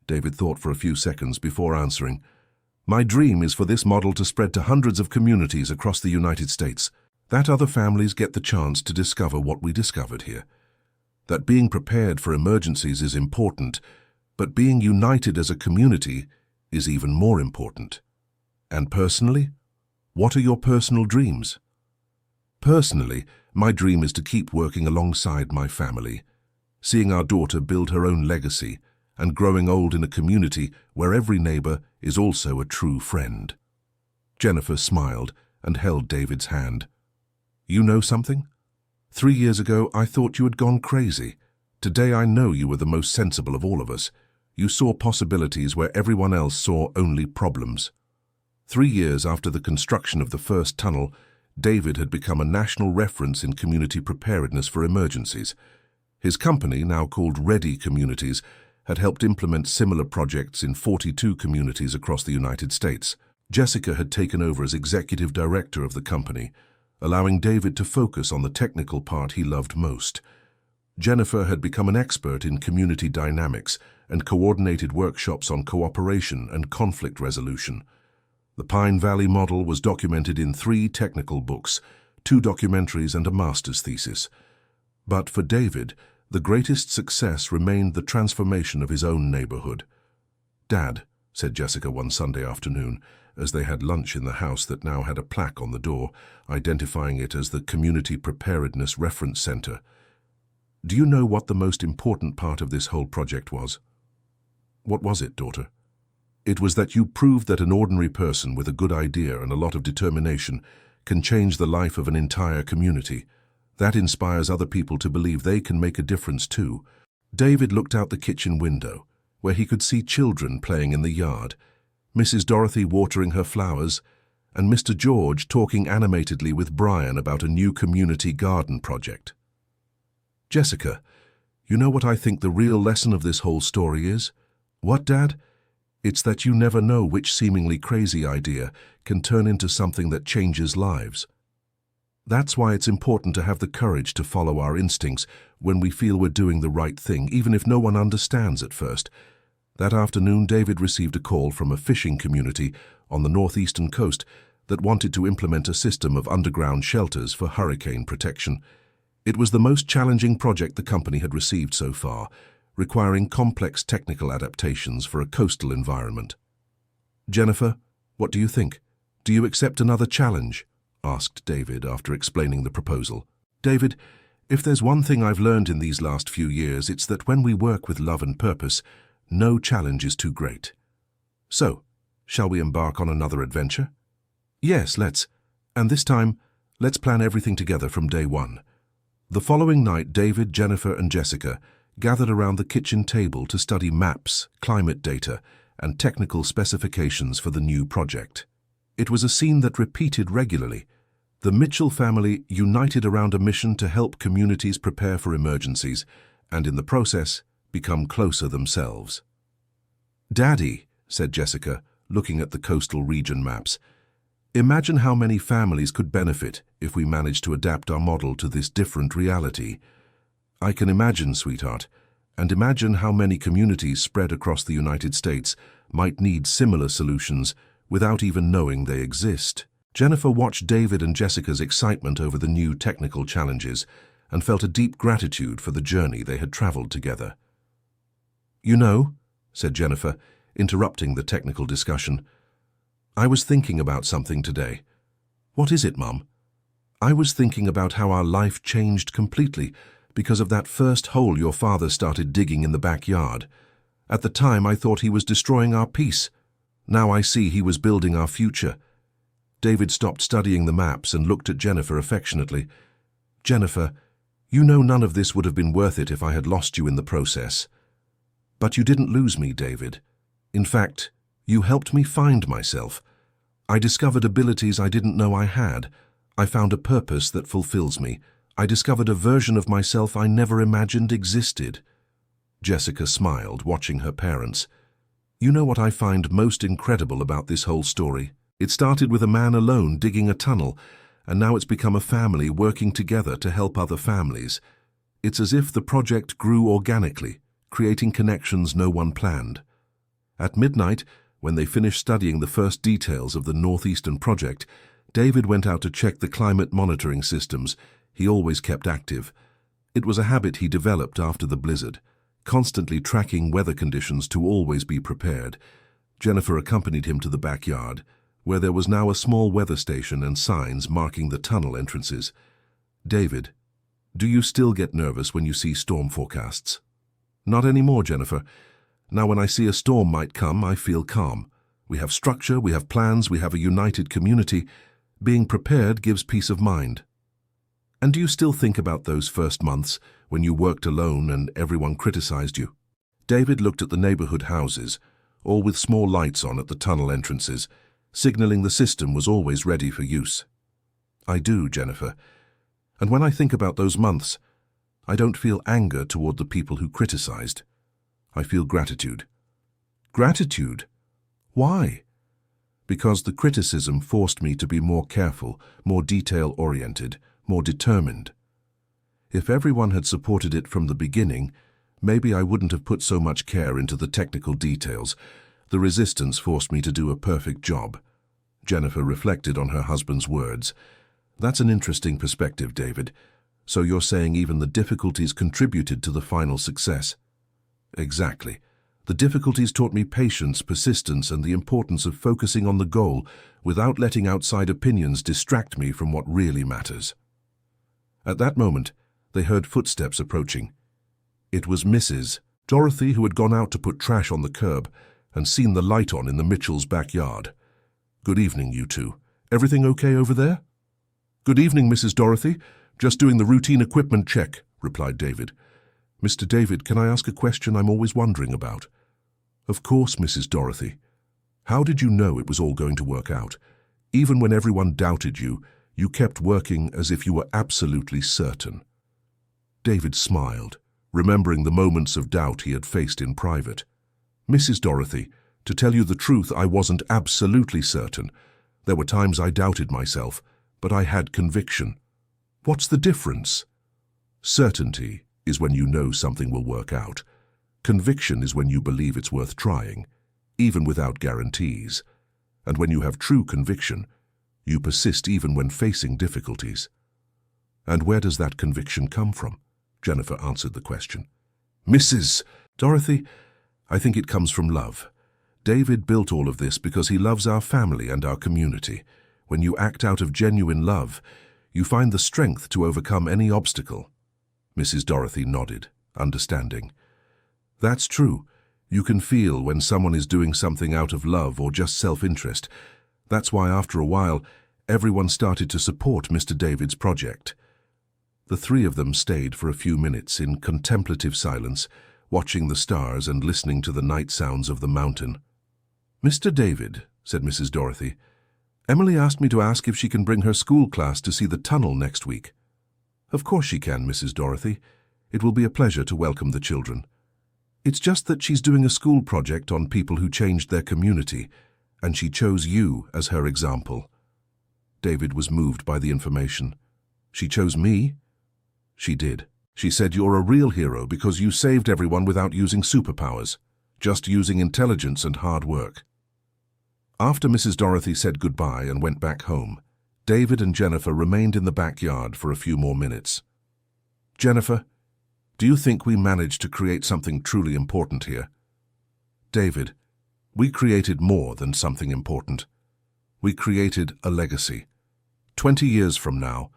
David thought for a few seconds before answering. "My dream is for this model to spread to hundreds of communities across the United States, that other families get the chance to discover what we discovered here. That being prepared for emergencies is important, but being united as a community is even more important." "And personally? What are your personal dreams?" "Personally, my dream is to keep working alongside my family, seeing our daughter build her own legacy, and growing old in a community where every neighbor is also a true friend." Jennifer smiled and held David's hand. "You know something? 3 years ago, I thought you had gone crazy. Today, I know you were the most sensible of all of us. You saw possibilities where everyone else saw only problems." 3 years after the construction of the first tunnel, David had become a national reference in community preparedness for emergencies. His company, now called Ready Communities, had helped implement similar projects in 42 communities across the United States. Jessica had taken over as executive director of the company, allowing David to focus on the technical part he loved most. Jennifer had become an expert in community dynamics and coordinated workshops on cooperation and conflict resolution. The Pine Valley model was documented in 3 technical books, 2 documentaries and a master's thesis. But for David, the greatest success remained the transformation of his own neighborhood. "Dad," said Jessica one Sunday afternoon, as they had lunch in the house that now had a plaque on the door, identifying it as the Community Preparedness Reference Center. "Do you know what the most important part of this whole project was?" "What was it, daughter?" "It was that you proved that an ordinary person with a good idea and a lot of determination can change the life of an entire community. That inspires other people to believe they can make a difference too." David looked out the kitchen window, where he could see children playing in the yard, Mrs. Dorothy watering her flowers, and Mr. George talking animatedly with Brian about a new community garden project. "Jessica, you know what I think the real lesson of this whole story is?" "What, Dad?" "It's that you never know which seemingly crazy idea can turn into something that changes lives. That's why it's important to have the courage to follow our instincts when we feel we're doing the right thing, even if no one understands at first." That afternoon, David received a call from a fishing community on the northeastern coast that wanted to implement a system of underground shelters for hurricane protection. It was the most challenging project the company had received so far, requiring complex technical adaptations for a coastal environment. "Jennifer, what do you think? Do you accept another challenge?" asked David after explaining the proposal. "David, if there's one thing I've learned in these last few years, it's that when we work with love and purpose, no challenge is too great. So, shall we embark on another adventure?" "Yes, let's. And this time, let's plan everything together from day one." The following night, David, Jennifer, and Jessica gathered around the kitchen table to study maps, climate data, and technical specifications for the new project. It was a scene that repeated regularly. The Mitchell family united around a mission to help communities prepare for emergencies, and in the process, become closer themselves. "Daddy," said Jessica, looking at the coastal region maps, "imagine how many families could benefit if we managed to adapt our model to this different reality." "I can imagine, sweetheart, and imagine how many communities spread across the United States might need similar solutions without even knowing they exist." Jennifer watched David and Jessica's excitement over the new technical challenges and felt a deep gratitude for the journey they had traveled together. "You know," said Jennifer, interrupting the technical discussion, "I was thinking about something today." "What is it, Mum?" "I was thinking about how our life changed completely because of that first hole your father started digging in the backyard. At the time, I thought he was destroying our peace. Now I see he was building our future." David stopped studying the maps and looked at Jennifer affectionately. "Jennifer, you know none of this would have been worth it if I had lost you in the process. But you didn't lose me, David. In fact, you helped me find myself. I discovered abilities I didn't know I had. I found a purpose that fulfills me. I discovered a version of myself I never imagined existed." Jessica smiled, watching her parents. "You know what I find most incredible about this whole story? It started with a man alone digging a tunnel, and now it's become a family working together to help other families. It's as if the project grew organically, creating connections no one planned." At midnight, when they finished studying the first details of the Northeastern project, David went out to check the climate monitoring systems he always kept active. It was a habit he developed after the blizzard, constantly tracking weather conditions to always be prepared. Jennifer accompanied him to the backyard, where there was now a small weather station and signs marking the tunnel entrances. "David, do you still get nervous when you see storm forecasts?" "Not anymore, Jennifer. Now when I see a storm might come, I feel calm. We have structure, we have plans, we have a united community. Being prepared gives peace of mind." "And do you still think about those first months when you worked alone and everyone criticized you?" David looked at the neighborhood houses, all with small lights on at the tunnel entrances, signaling the system was always ready for use. I do, Jennifer. And when I think about those months, I don't feel anger toward the people who criticized. I feel gratitude. Gratitude? Why? Because the criticism forced me to be more careful, more detail-oriented, more determined. If everyone had supported it from the beginning, maybe I wouldn't have put so much care into the technical details. The resistance forced me to do a perfect job. Jennifer reflected on her husband's words. That's an interesting perspective, David. So you're saying even the difficulties contributed to the final success? Exactly. The difficulties taught me patience, persistence, and the importance of focusing on the goal without letting outside opinions distract me from what really matters. At that moment, they heard footsteps approaching. It was Mrs. Dorothy, who had gone out to put trash on the curb and seen the light on in the Mitchells' backyard. Good evening, you two. Everything okay over there? Good evening, Mrs. Dorothy. Just doing the routine equipment check, replied David. Mr. David, can I ask a question I'm always wondering about? Of course, Mrs. Dorothy. How did you know it was all going to work out? Even when everyone doubted you, you kept working as if you were absolutely certain. David smiled, remembering the moments of doubt he had faced in private. Mrs. Dorothy, to tell you the truth, I wasn't absolutely certain. There were times I doubted myself, but I had conviction. What's the difference? Certainty is when you know something will work out. Conviction is when you believe it's worth trying, even without guarantees. And when you have true conviction, you persist even when facing difficulties. And where does that conviction come from? Jennifer answered the question. Mrs. Dorothy, I think it comes from love. David built all of this because he loves our family and our community. When you act out of genuine love, you find the strength to overcome any obstacle. Mrs. Dorothy nodded, understanding. That's true. You can feel when someone is doing something out of love or just self-interest. That's why after a while, everyone started to support Mr. David's project. The three of them stayed for a few minutes in contemplative silence, watching the stars and listening to the night sounds of the mountain. Mr. David, said Mrs. Dorothy, Emily asked me to ask if she can bring her school class to see the tunnel next week. Of course she can, Mrs. Dorothy. It will be a pleasure to welcome the children. It's just that she's doing a school project on people who changed their community, and she chose you as her example. David was moved by the information. She chose me? She did. She said you're a real hero because you saved everyone without using superpowers, just using intelligence and hard work. After Mrs. Dorothy said goodbye and went back home, David and Jennifer remained in the backyard for a few more minutes. Jennifer, do you think we managed to create something truly important here? David, we created more than something important. We created a legacy. 20 years from now,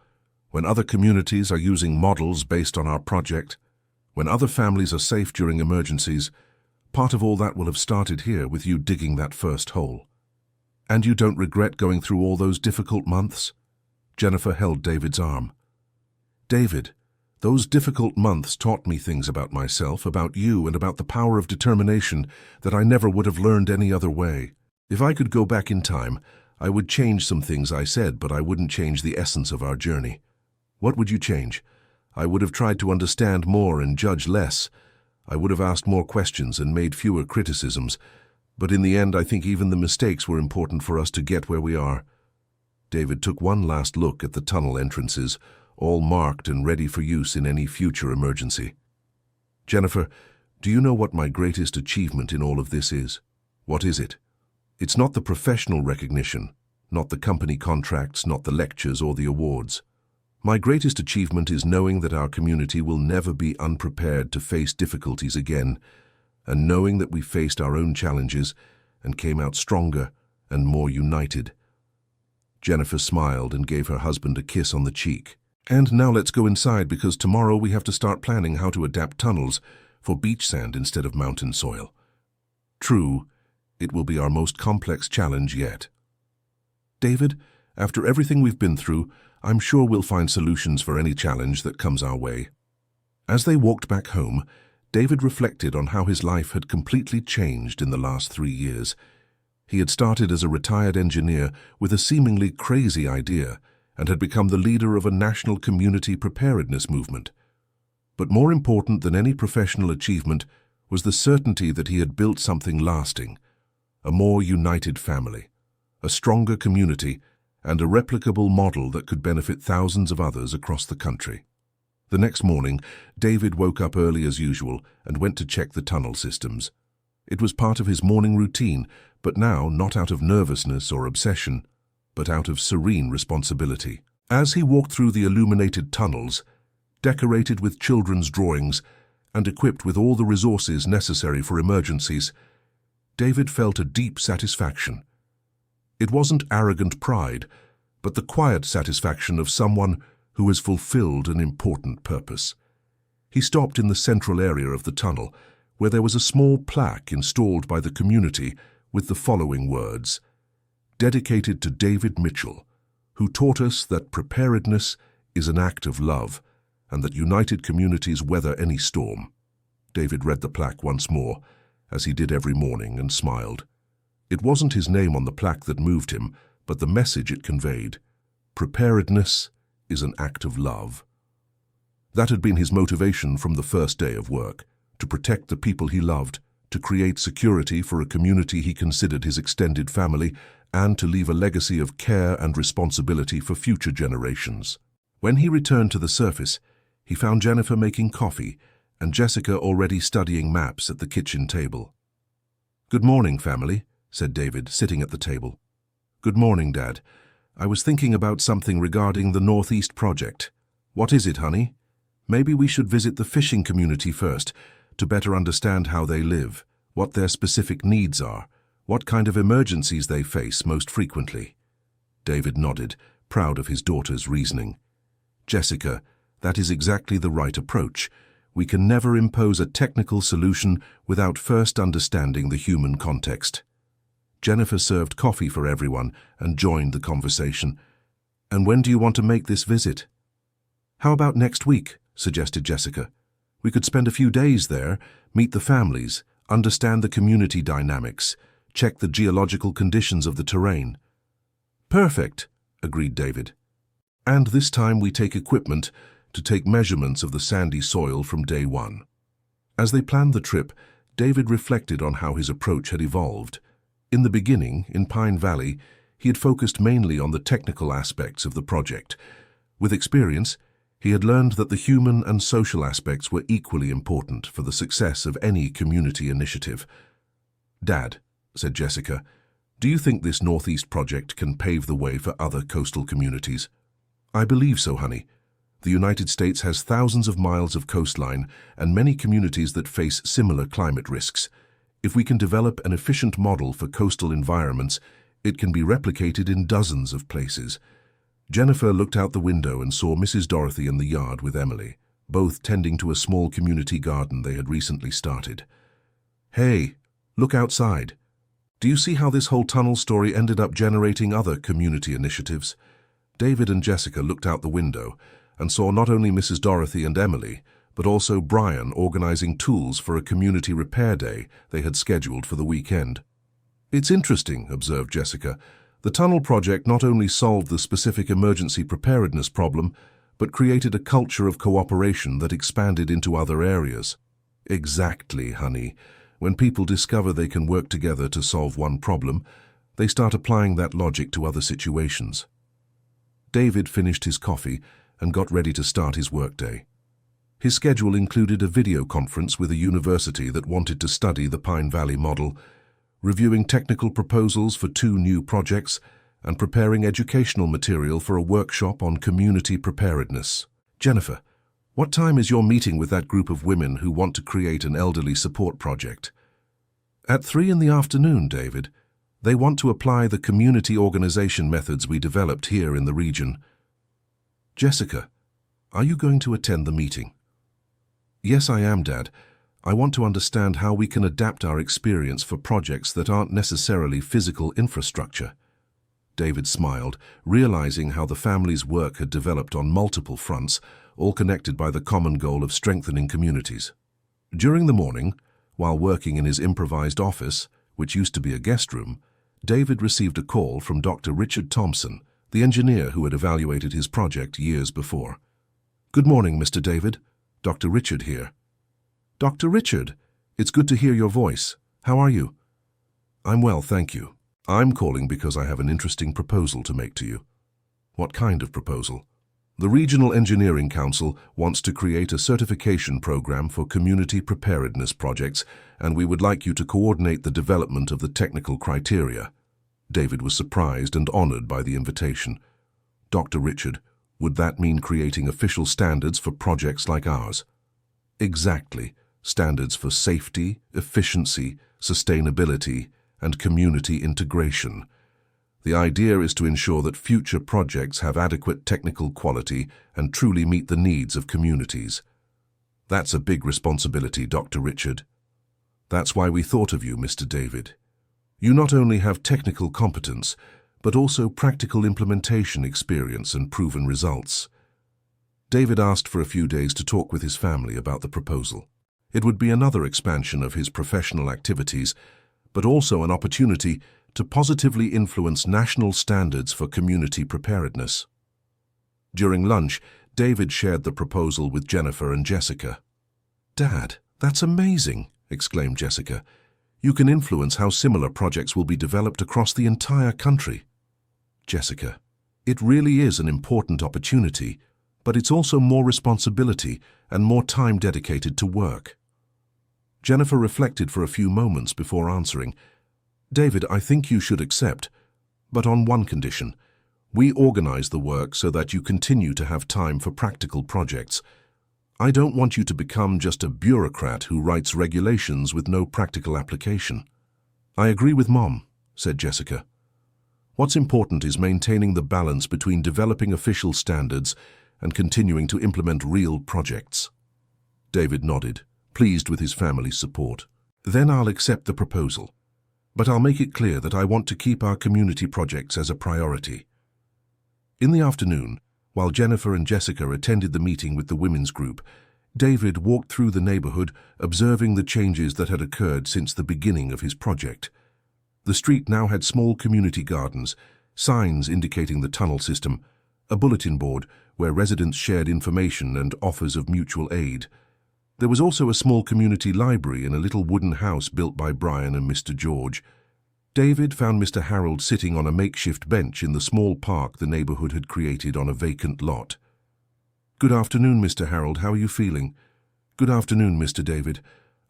when other communities are using models based on our project, when other families are safe during emergencies, part of all that will have started here with you digging that first hole. And you don't regret going through all those difficult months? Jennifer held David's arm. David, those difficult months taught me things about myself, about you, and about the power of determination that I never would have learned any other way. If I could go back in time, I would change some things I said, but I wouldn't change the essence of our journey. What would you change? I would have tried to understand more and judge less. I would have asked more questions and made fewer criticisms. But in the end, I think even the mistakes were important for us to get where we are. David took one last look at the tunnel entrances, all marked and ready for use in any future emergency. Jennifer, do you know what my greatest achievement in all of this is? What is it? It's not the professional recognition, not the company contracts, not the lectures or the awards. My greatest achievement is knowing that our community will never be unprepared to face difficulties again, and knowing that we faced our own challenges and came out stronger and more united. Jennifer smiled and gave her husband a kiss on the cheek. And now let's go inside because tomorrow we have to start planning how to adapt tunnels for beach sand instead of mountain soil. True, it will be our most complex challenge yet. David, after everything we've been through, I'm sure we'll find solutions for any challenge that comes our way. As they walked back home, David reflected on how his life had completely changed in the last 3 years. He had started as a retired engineer with a seemingly crazy idea and had become the leader of a national community preparedness movement. But more important than any professional achievement was the certainty that he had built something lasting, a more united family, a stronger community, and a replicable model that could benefit thousands of others across the country. The next morning, David woke up early as usual and went to check the tunnel systems. It was part of his morning routine, but now not out of nervousness or obsession, but out of serene responsibility. As he walked through the illuminated tunnels, decorated with children's drawings and equipped with all the resources necessary for emergencies, David felt a deep satisfaction. It wasn't arrogant pride, but the quiet satisfaction of someone who has fulfilled an important purpose. He stopped in the central area of the tunnel, where there was a small plaque installed by the community with the following words: "Dedicated to David Mitchell, who taught us that preparedness is an act of love, and that united communities weather any storm." David read the plaque once more, as he did every morning, and smiled. It wasn't his name on the plaque that moved him, but the message it conveyed. Preparedness is an act of love. That had been his motivation from the first day of work, to protect the people he loved, to create security for a community he considered his extended family, and to leave a legacy of care and responsibility for future generations. When he returned to the surface, he found Jennifer making coffee and Jessica already studying maps at the kitchen table. "Good morning, family," said David, sitting at the table. "Good morning, Dad. I was thinking about something regarding the Northeast project." "What is it, honey?" "Maybe we should visit the fishing community first, to better understand how they live, what their specific needs are, what kind of emergencies they face most frequently." David nodded, proud of his daughter's reasoning. "Jessica, that is exactly the right approach. We can never impose a technical solution without first understanding the human context." Jennifer served coffee for everyone and joined the conversation. "And when do you want to make this visit?" "How about next week?" suggested Jessica. "We could spend a few days there, meet the families, understand the community dynamics, check the geological conditions of the terrain." "Perfect," agreed David. "And this time we take equipment to take measurements of the sandy soil from day one." As they planned the trip, David reflected on how his approach had evolved. In the beginning, in Pine Valley, he had focused mainly on the technical aspects of the project. With experience, he had learned that the human and social aspects were equally important for the success of any community initiative. "Dad," said Jessica, "do you think this Northeast project can pave the way for other coastal communities?" "I believe so, honey. The United States has thousands of miles of coastline and many communities that face similar climate risks. If we can develop an efficient model for coastal environments, it can be replicated in dozens of places." Jennifer looked out the window and saw Mrs. Dorothy in the yard with Emily, both tending to a small community garden they had recently started. "Hey, look outside. Do you see how this whole tunnel story ended up generating other community initiatives?" David and Jessica looked out the window and saw not only Mrs. Dorothy and Emily, but also Brian organizing tools for a community repair day they had scheduled for the weekend. "It's interesting," observed Jessica. "The tunnel project not only solved the specific emergency preparedness problem, but created a culture of cooperation that expanded into other areas." "Exactly, honey. When people discover they can work together to solve one problem, they start applying that logic to other situations." David finished his coffee and got ready to start his workday. His schedule included a video conference with a university that wanted to study the Pine Valley model, reviewing technical proposals for 2 new projects, and preparing educational material for a workshop on community preparedness. "Jennifer, what time is your meeting with that group of women who want to create an elderly support project?" "At 3 in the afternoon, David. They want to apply the community organization methods we developed here in the region." "Jessica, are you going to attend the meeting?" "Yes, I am, Dad. I want to understand how we can adapt our experience for projects that aren't necessarily physical infrastructure." David smiled, realizing how the family's work had developed on multiple fronts, all connected by the common goal of strengthening communities. During the morning, while working in his improvised office, which used to be a guest room, David received a call from Dr. Richard Thompson, the engineer who had evaluated his project years before. "Good morning, Mr. David. Dr. Richard here." "Dr. Richard, it's good to hear your voice. How are you?" "I'm well, thank you. I'm calling because I have an interesting proposal to make to you." "What kind of proposal?" "The Regional Engineering Council wants to create a certification program for community preparedness projects, and we would like you to coordinate the development of the technical criteria." David was surprised and honored by the invitation. "Dr. Richard, would that mean creating official standards for projects like ours?" "Exactly. Standards for safety, efficiency, sustainability, and community integration. The idea is to ensure that future projects have adequate technical quality and truly meet the needs of communities." "That's a big responsibility, Dr. Richard." "That's why we thought of you, Mr. David. You not only have technical competence, but also practical implementation experience and proven results." David asked for a few days to talk with his family about the proposal. It would be another expansion of his professional activities, but also an opportunity to positively influence national standards for community preparedness. During lunch, David shared the proposal with Jennifer and Jessica. "Dad, that's amazing," exclaimed Jessica. "You can influence how similar projects will be developed across the entire country." Jessica: "It really is an important opportunity, but it's also more responsibility and more time dedicated to work." Jennifer reflected for a few moments before answering. "David, I think you should accept, but on one condition. We organize the work so that you continue to have time for practical projects. I don't want you to become just a bureaucrat who writes regulations with no practical application." "I agree with Mom," said Jessica. "What's important is maintaining the balance between developing official standards and continuing to implement real projects." David nodded, pleased with his family's support. "Then I'll accept the proposal. But I'll make it clear that I want to keep our community projects as a priority." In the afternoon, while Jennifer and Jessica attended the meeting with the women's group, David walked through the neighborhood, observing the changes that had occurred since the beginning of his project. The street now had small community gardens, signs indicating the tunnel system, a bulletin board where residents shared information and offers of mutual aid. There was also a small community library in a little wooden house built by Brian and Mr. George. David found Mr. Harold sitting on a makeshift bench in the small park the neighborhood had created on a vacant lot. "Good afternoon, Mr. Harold. How are you feeling?" "Good afternoon, Mr. David.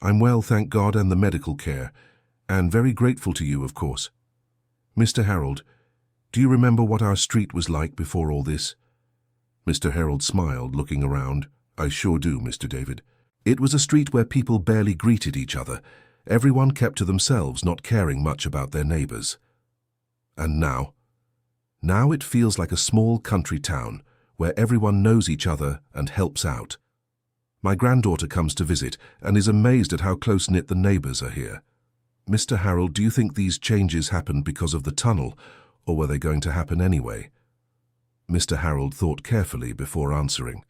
I'm well, thank God, and the medical care, and very grateful to you, of course." "Mr. Harold, do you remember what our street was like before all this?" Mr. Harold smiled, looking around. "I sure do, Mr. David. It was a street where people barely greeted each other. Everyone kept to themselves, not caring much about their neighbors." "And now?" "Now it feels like a small country town, where everyone knows each other and helps out. My granddaughter comes to visit and is amazed at how close-knit the neighbors are here." "Mr. Harold, do you think these changes happened because of the tunnel, or were they going to happen anyway?" Mr. Harold thought carefully before answering.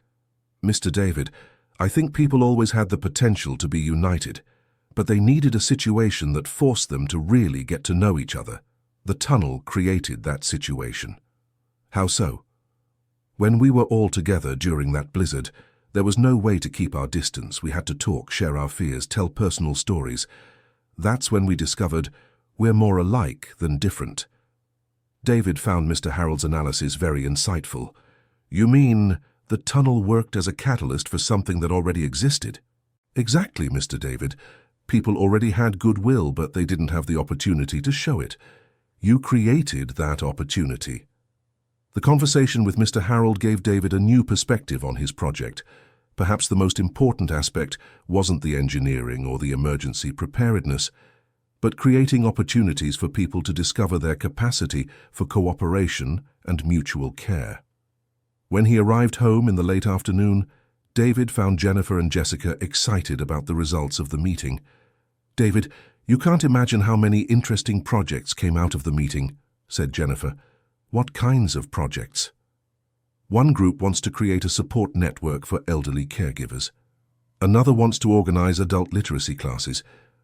"Mr. David, I think people always had the potential to be united, but they needed a situation that forced them to really get to know each other. The tunnel created that situation." "How so?" "When we were all together during that blizzard, there was no way to keep our distance. We had to talk, share our fears, tell personal stories. That's when we discovered we're more alike than different." David found Mr. Harold's analysis very insightful. "You mean the tunnel worked as a catalyst for something that already existed?" "Exactly, Mr. David. People already had goodwill, but they didn't have the opportunity to show it. You created that opportunity." The conversation with Mr. Harold gave David a new perspective on his project. Perhaps the most important aspect wasn't the engineering or the emergency preparedness, but creating opportunities for people to discover their capacity for cooperation and mutual care. When he arrived home in the late afternoon, David found Jennifer and Jessica excited about the results of the meeting. "David, you can't imagine how many interesting projects came out of the meeting," said Jennifer. "What kinds of projects?" "One group wants to create a support network for elderly caregivers. Another wants to organize adult literacy classes.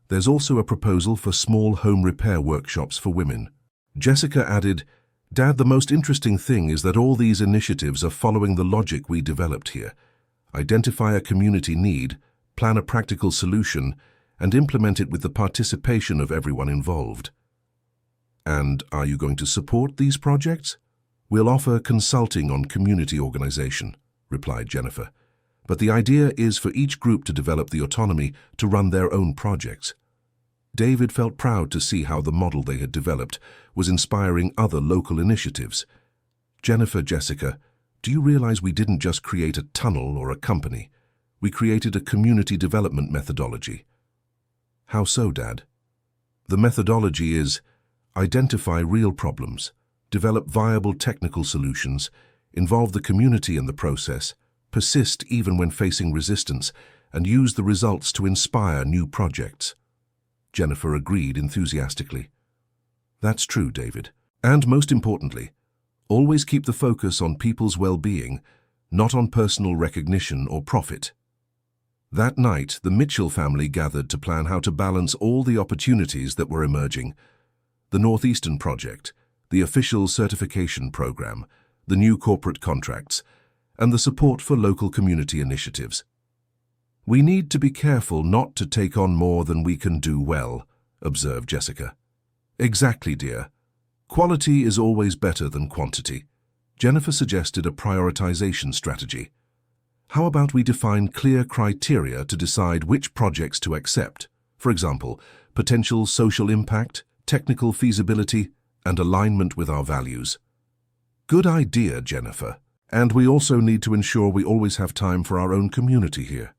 There's also a proposal for small home repair workshops for women." Jessica added, Dad, the most interesting thing is that all these initiatives are following the logic we developed here. Identify a community need, plan a practical solution, and implement it with the participation of everyone involved. And are you going to support these projects? We'll offer consulting on community organization, replied Jennifer. But the idea is for each group to develop the autonomy to run their own projects. David felt proud to see how the model they had developed was inspiring other local initiatives. Jessica, do you realize we didn't just create a tunnel or a company? We created a community development methodology. How so, Dad? The methodology is identify real problems, develop viable technical solutions, involve the community in the process, persist even when facing resistance, and use the results to inspire new projects. Jennifer agreed enthusiastically. That's true, David. And most importantly, always keep the focus on people's well-being, not on personal recognition or profit. That night, the Mitchell family gathered to plan how to balance all the opportunities that were emerging. The Northeastern Project, the official certification program, the new corporate contracts, and the support for local community initiatives. We need to be careful not to take on more than we can do well, observed Jessica. Exactly, dear. Quality is always better than quantity. Jennifer suggested a prioritization strategy. How about we define clear criteria to decide which projects to accept? For example, potential social impact, technical feasibility, and alignment with our values. Good idea, Jennifer. And we also need to ensure we always have time for our own community here.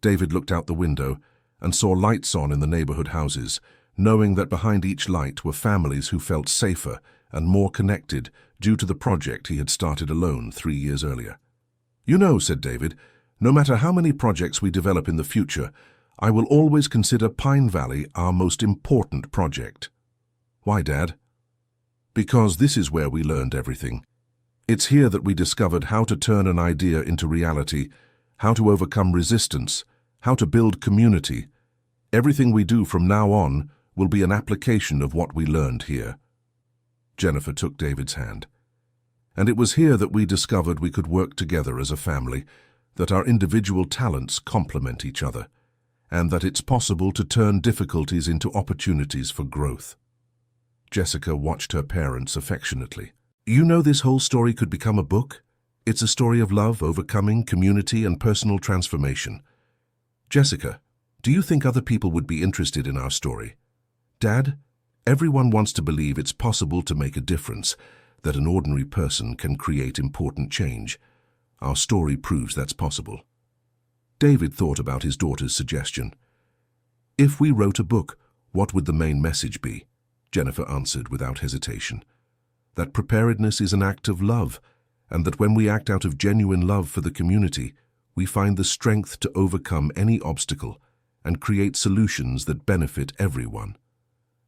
David looked out the window and saw lights on in the neighborhood houses, knowing that behind each light were families who felt safer and more connected due to the project he had started alone 3 years earlier. You know, said David, no matter how many projects we develop in the future, I will always consider Pine Valley our most important project. Why, Dad? Because this is where we learned everything. It's here that we discovered how to turn an idea into reality, how to overcome resistance, how to build community. Everything we do from now on will be an application of what we learned here. Jennifer took David's hand. And it was here that we discovered we could work together as a family, that our individual talents complement each other, and that it's possible to turn difficulties into opportunities for growth. Jessica watched her parents affectionately. You know, this whole story could become a book? It's a story of love, overcoming, community, and personal transformation. Jessica, do you think other people would be interested in our story? Dad, everyone wants to believe it's possible to make a difference, that an ordinary person can create important change. Our story proves that's possible. David thought about his daughter's suggestion. If we wrote a book, what would the main message be? Jennifer answered without hesitation. That preparedness is an act of love, and that when we act out of genuine love for the community, we find the strength to overcome any obstacle and create solutions that benefit everyone.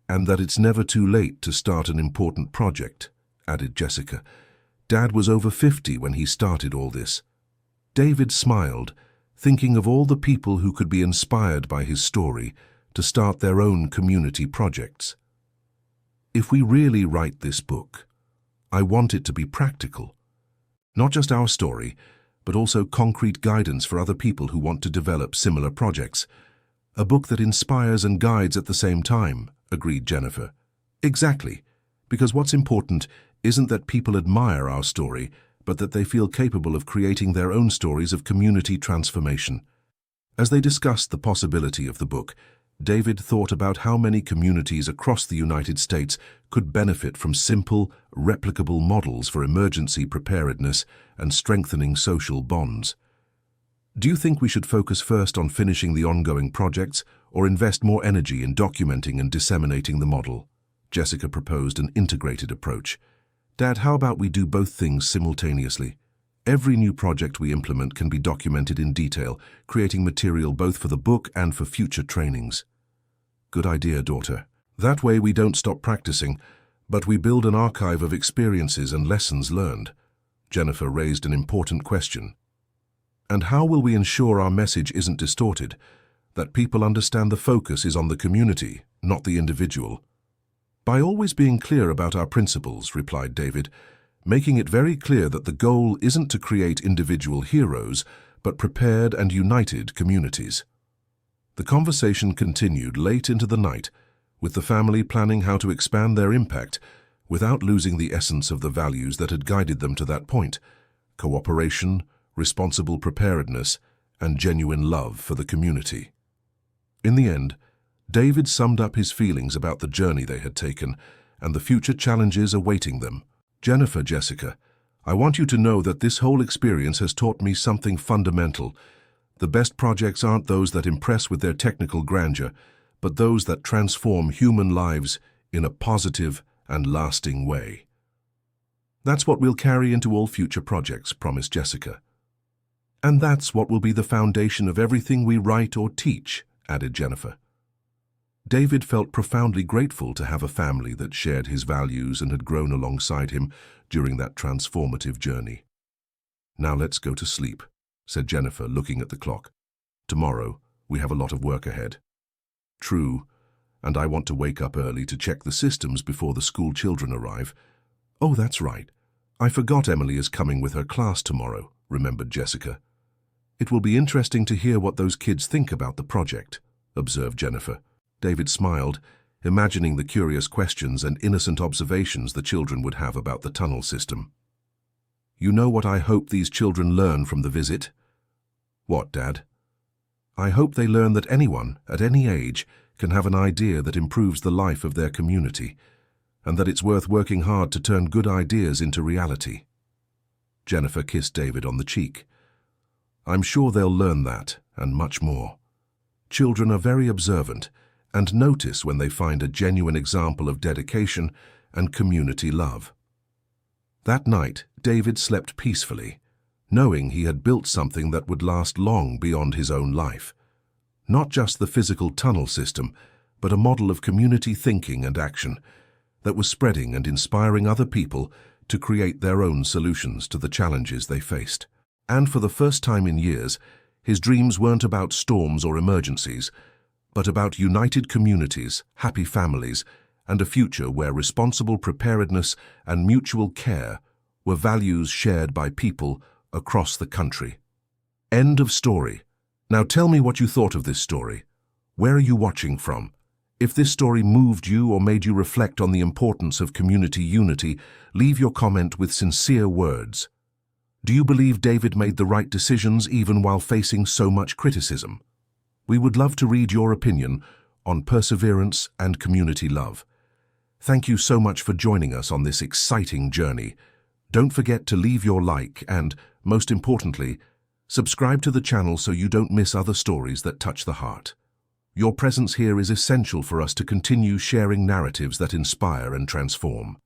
And that it's never too late to start an important project, added Jessica. Dad was over 50 when he started all this. David smiled, thinking of all the people who could be inspired by his story to start their own community projects. If we really write this book, I want it to be practical. Not just our story, but also concrete guidance for other people who want to develop similar projects. A book that inspires and guides at the same time, agreed Jennifer. Exactly, because what's important isn't that people admire our story, but that they feel capable of creating their own stories of community transformation. As they discussed the possibility of the book, David thought about how many communities across the United States could benefit from simple, replicable models for emergency preparedness and strengthening social bonds. Do you think we should focus first on finishing the ongoing projects or invest more energy in documenting and disseminating the model? Jessica proposed an integrated approach. Dad, how about we do both things simultaneously? Every new project we implement can be documented in detail, creating material both for the book and for future trainings. Good idea, daughter. That way we don't stop practicing, but we build an archive of experiences and lessons learned. Jennifer raised an important question. And how will we ensure our message isn't distorted, that people understand the focus is on the community, not the individual? By always being clear about our principles, replied David, making it very clear that the goal isn't to create individual heroes, but prepared and united communities. The conversation continued late into the night, with the family planning how to expand their impact without losing the essence of the values that had guided them to that point: cooperation, responsible preparedness, and genuine love for the community. In the end, David summed up his feelings about the journey they had taken and the future challenges awaiting them. Jessica, I want you to know that this whole experience has taught me something fundamental. The best projects aren't those that impress with their technical grandeur, but those that transform human lives in a positive and lasting way. That's what we'll carry into all future projects, promised Jessica. And that's what will be the foundation of everything we write or teach, added Jennifer. David felt profoundly grateful to have a family that shared his values and had grown alongside him during that transformative journey. Now let's go to sleep, said Jennifer, looking at the clock. Tomorrow, we have a lot of work ahead. True, and I want to wake up early to check the systems before the school children arrive. Oh, that's right. I forgot Emily is coming with her class tomorrow, remembered Jessica. It will be interesting to hear what those kids think about the project, observed Jennifer. David smiled, imagining the curious questions and innocent observations the children would have about the tunnel system. You know what I hope these children learn from the visit? What, Dad? I hope they learn that anyone, at any age, can have an idea that improves the life of their community, and that it's worth working hard to turn good ideas into reality. Jennifer kissed David on the cheek. I'm sure they'll learn that, and much more. Children are very observant, and notice when they find a genuine example of dedication and community love. That night, David slept peacefully, knowing he had built something that would last long beyond his own life. Not just the physical tunnel system, but a model of community thinking and action that was spreading and inspiring other people to create their own solutions to the challenges they faced. And for the first time in years, his dreams weren't about storms or emergencies, but about united communities, happy families, and a future where responsible preparedness and mutual care were values shared by people across the country. End of story. Now tell me what you thought of this story. Where are you watching from? If this story moved you or made you reflect on the importance of community unity, leave your comment with sincere words. Do you believe David made the right decisions even while facing so much criticism? We would love to read your opinion on perseverance and community love. Thank you so much for joining us on this exciting journey. Don't forget to leave your like and, most importantly, subscribe to the channel so you don't miss other stories that touch the heart. Your presence here is essential for us to continue sharing narratives that inspire and transform.